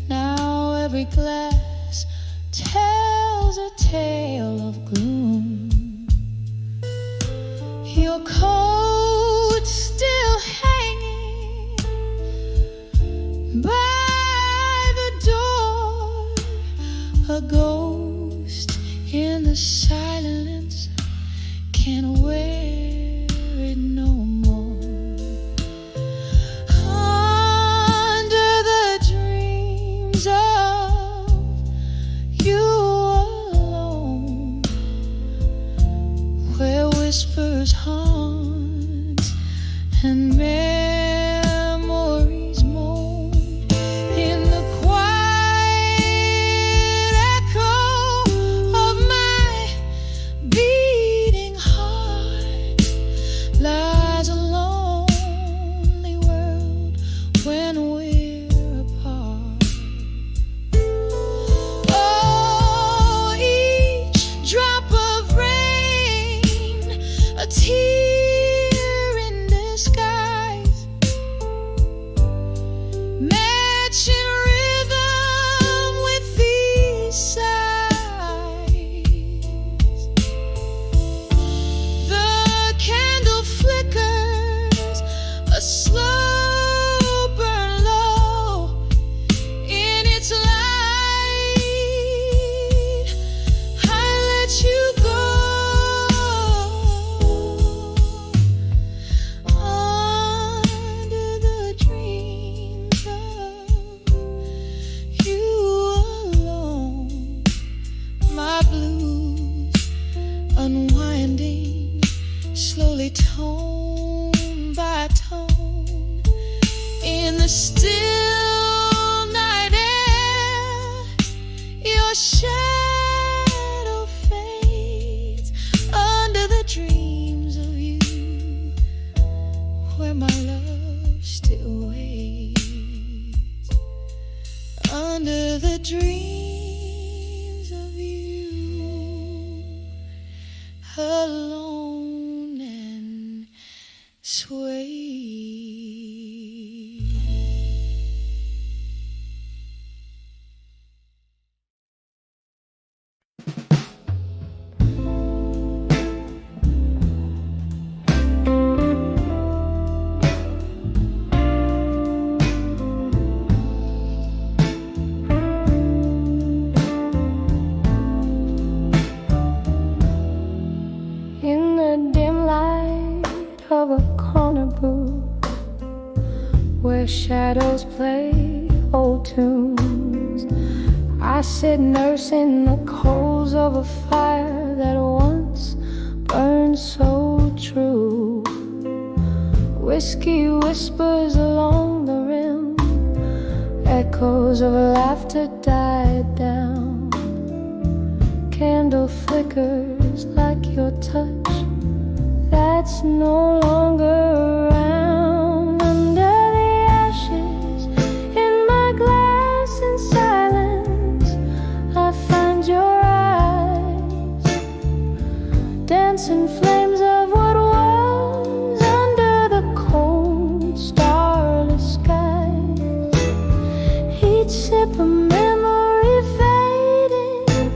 Now every glass tells a tale of gloom. Your coat still hanging by the door, a ghost in the silence can't wear it no more. Under the dreams of you alone, where whispers haunt and memories moan in the quiet echo of my beating heart. the dreams of you alone and sway. Where shadows play old tunes, I sit nursing the coals of a fire that once burned so true. Whiskey whispers along the rim, echoes of laughter died down. Candle flickers like your touch that's no longer around. Dancing flames of what was under the cold, starless skies. Each sip a memory fading,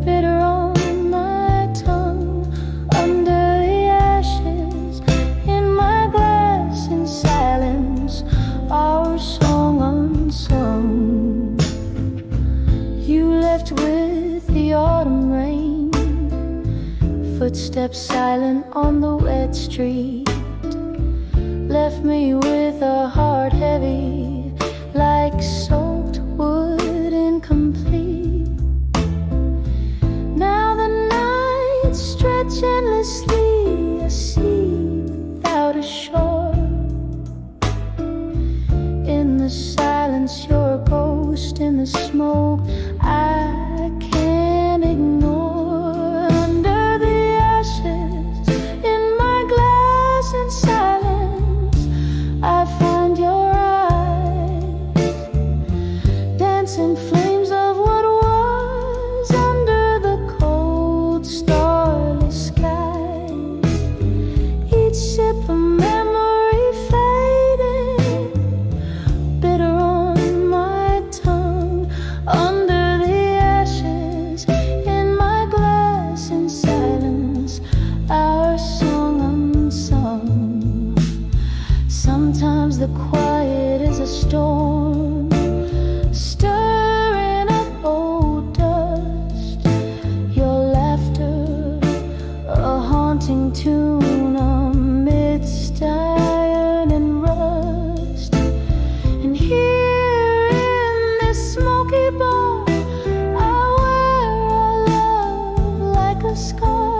bitter on my tongue. Under the ashes in my glass, in silence, our song unsung. You left with the autumn rain, footsteps silent on the wet street, left me with a heart heavy like soaked wood, incomplete. Now the nights stretch endlessly, a sea without a shore. In the silence you're a ghost, in the smoke I can't ignore. Silence, I find your eyes, dancing flames of what was under the cold, starless skies. Each sip a memory fading, bitter on my tongue. Under the ashes in my glass, in silence, our song unsung. Sometimes the quiet is a storm, stirring up old dust. Your laughter, a haunting tune amidst iron and rust. And here in this smoky bar, I wear our love like a scar,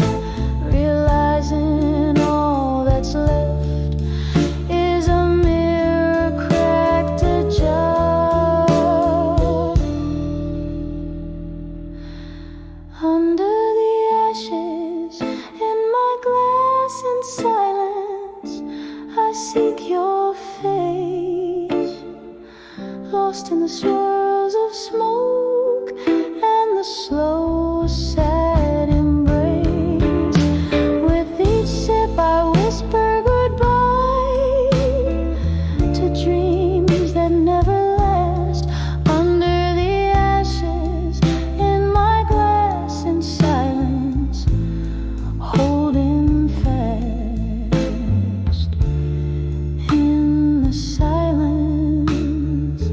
realizing all that's left in the swirls of smoke and the slow, sad embrace. With each sip I whisper goodbye to dreams that never last. Under the ashes in my glass, in silence, holding fast. In the silence,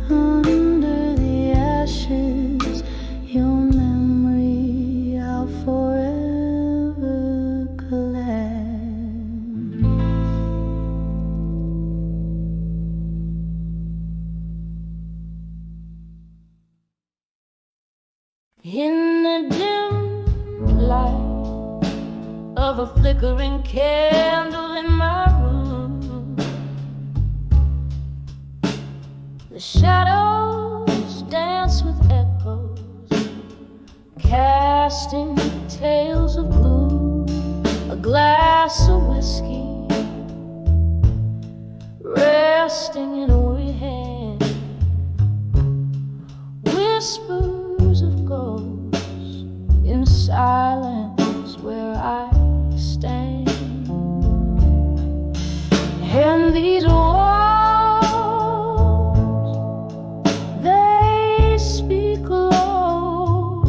under the ashes, your memory I'll forever collect. In the dim light of a flickering candle in my room, the shadows dance with echoes, casting tales of gloom. A glass of whiskey resting in a weary hand, these walls, they speak low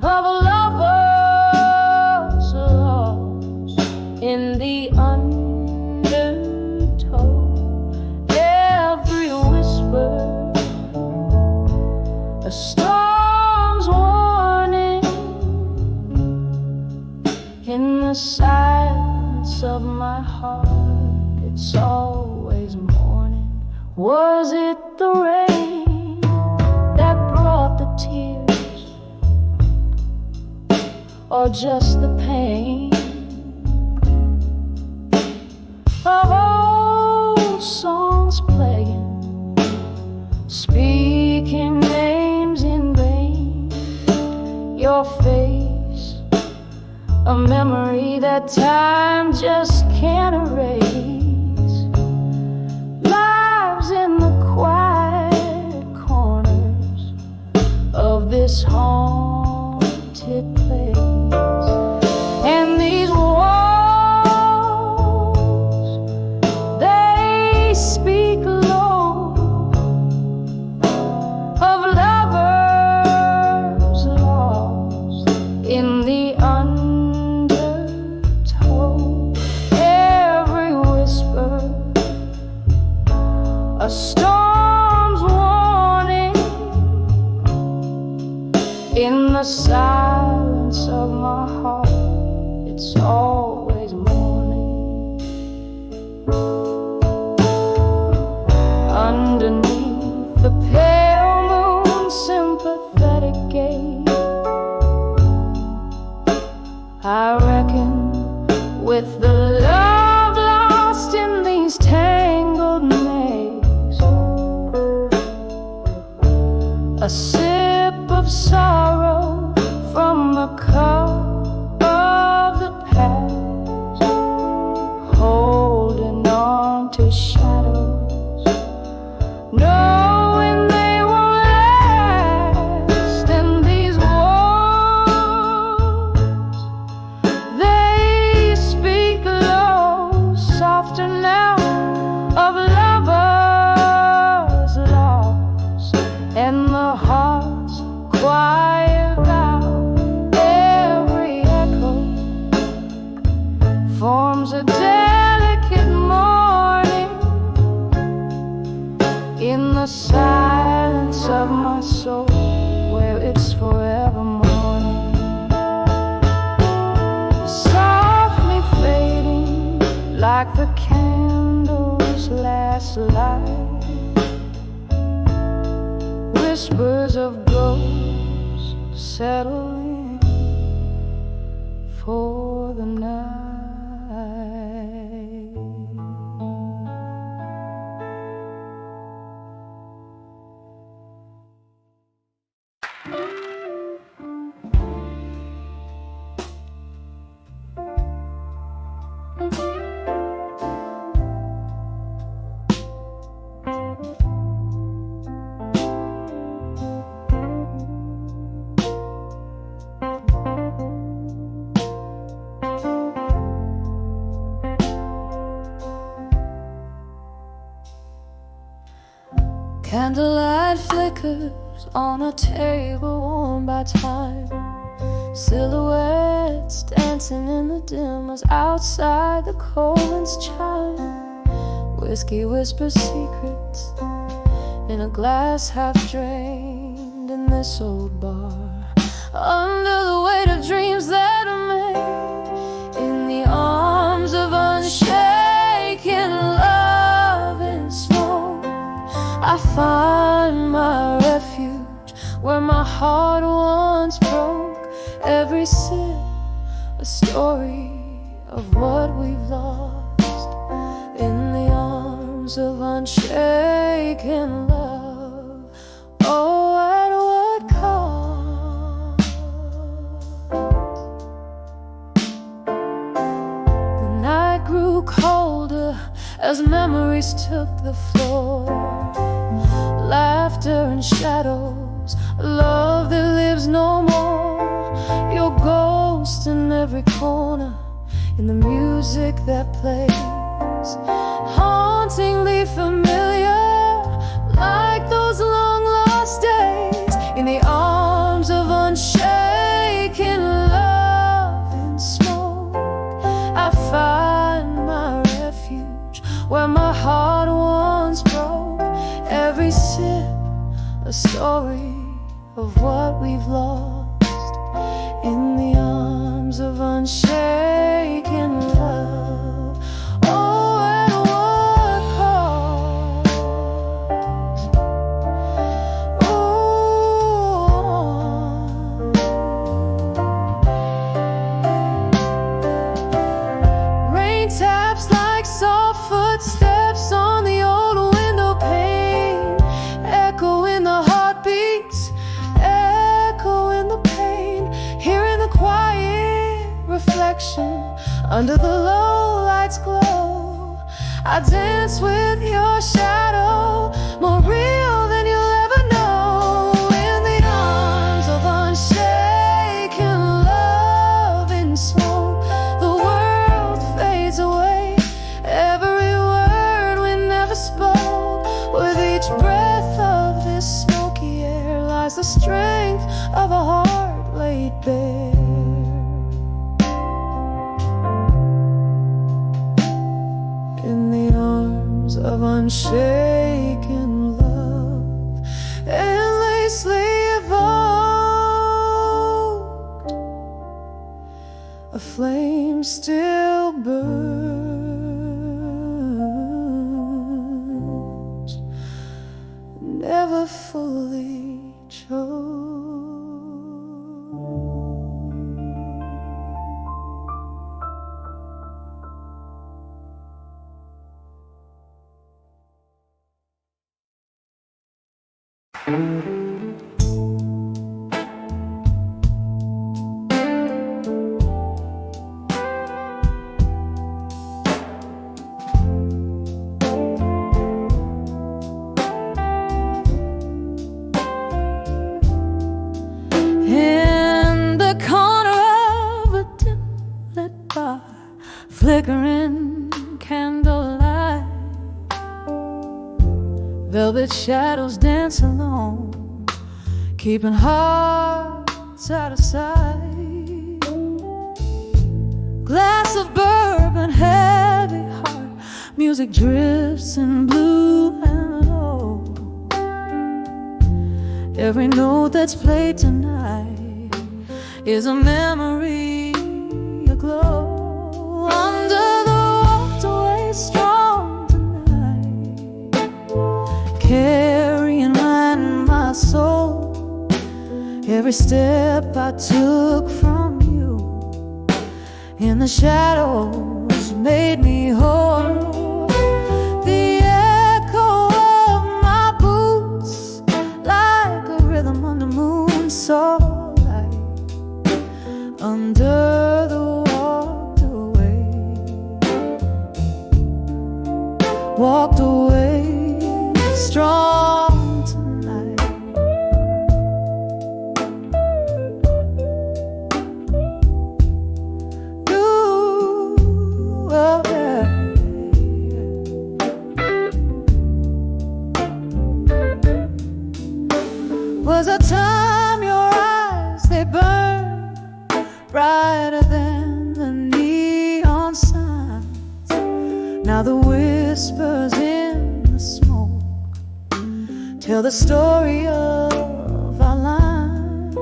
of lovers lost in the undertow. Every whisper a storm's warning. In the silence of my heart, it's always morning. Was it the rain that brought the tears, or just the pain of old songs playing, speaking names in vain? Your face, a memory that time just can't erase, lives in the quiet corners of this haunted place. And these walls, they speak low of lovers lost in the undertow. Every whisper a storm's warning. In the silence of my heart, it's always morning. Underneath the pale moon's sympathetic gaze, I reckon with the love lost in these tangled maze. A sip of sorrow from the cup of the past, holding on to shadows, knowing they won't last. And these walls, they speak low, softer now, of lovers lost, and the heart's quiet vow. Every echo forms a delicate mourning. In the silence of my soul, where it's forever morning, softly fading like the candle's last light. Whispers of ghosts settling for the night. Candlelight flickers on a table worn by time, silhouettes dancing in the dim as outside the Coleman's chime. Whiskey whispers secrets in a glass half drained in this old bar, under the weight of dreams that are made in the arms of unshaken love and smoke. I find my refuge where my heart once broke. Every sip a story of what we've lost in the arms of unshaken love. Oh, at what cost? The night grew colder as memories took the floor. Laughter and shadows, love that lives no more. Your ghost in every corner, in the music that plays familiar, like those long lost days in the arms of unshaken love and smoke. I find my refuge where my heart once broke. Every sip a story of what we've lost in the arms of unshaken love. Oh, at what cost? Oh, rain taps like soft footsteps on the old window pane, echo in the heartbeats, echo in the pain, hearing the quiet reflection under the low lights glow. I dance with your shadow, more real than you'll ever know, in the arms of unshaken love and smoke. The world fades away, every word we never spoke. With each breath of this smoky air lies the strength of a heart laid bare. In the arms of unshaken love, endlessly evoked, a flame still burns, never fully choked. In the corner of a dim-lit bar, flickering candlelight, velvet shadows dance alone, keeping hearts out of sight. Glass of bourbon, heavy heart, music drifts in blue and low. Every note that's played tonight is a memory aglow. Under the walkway, strong tonight, carrying my soul. Every step I took from you in the shadows made me whole. The echo of my boots, like a rhythm on the moon, so light. Under the walked away, strong tonight. Ooh, oh yeah. Was a time your eyes, they burned brighter than the neon signs. Now the whispers in the smoke tell the story of our lives.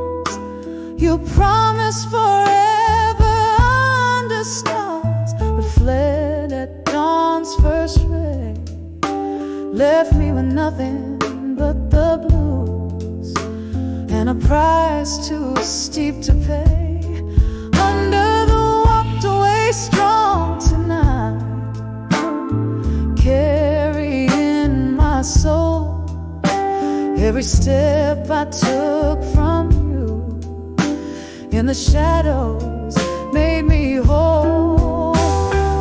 You promised forever under stars, but fled at dawn's first ray. Left me with nothing but the blues and a price too steep to pay. Under the walked away, strong tonight, carrying my soul. Every step I took from you in the shadows made me whole.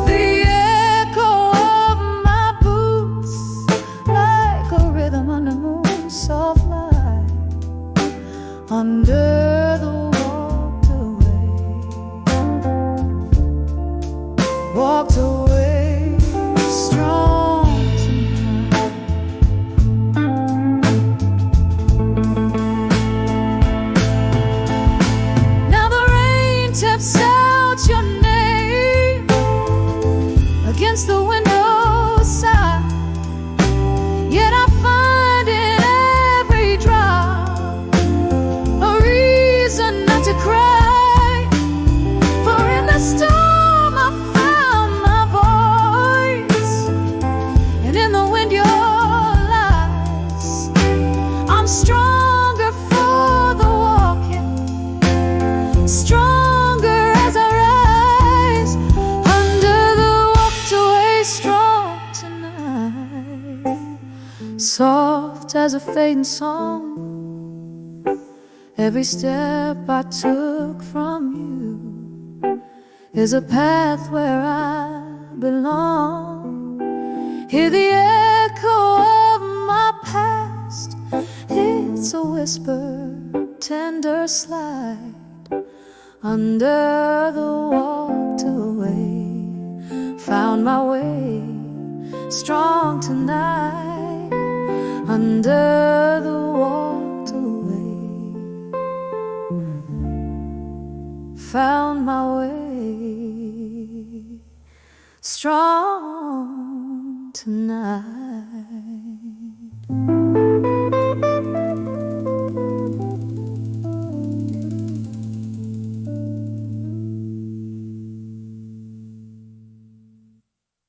The echo of my boots, like a rhythm on the moon, soft light. Under the walked away, strong tonight. soft as a fading song. Every step I took from you is a path where I belong. Hear the echo of my past, it's a whisper, tender slide under the walked away. Found my way, strong tonight, under the walked away. Found my way, strong tonight.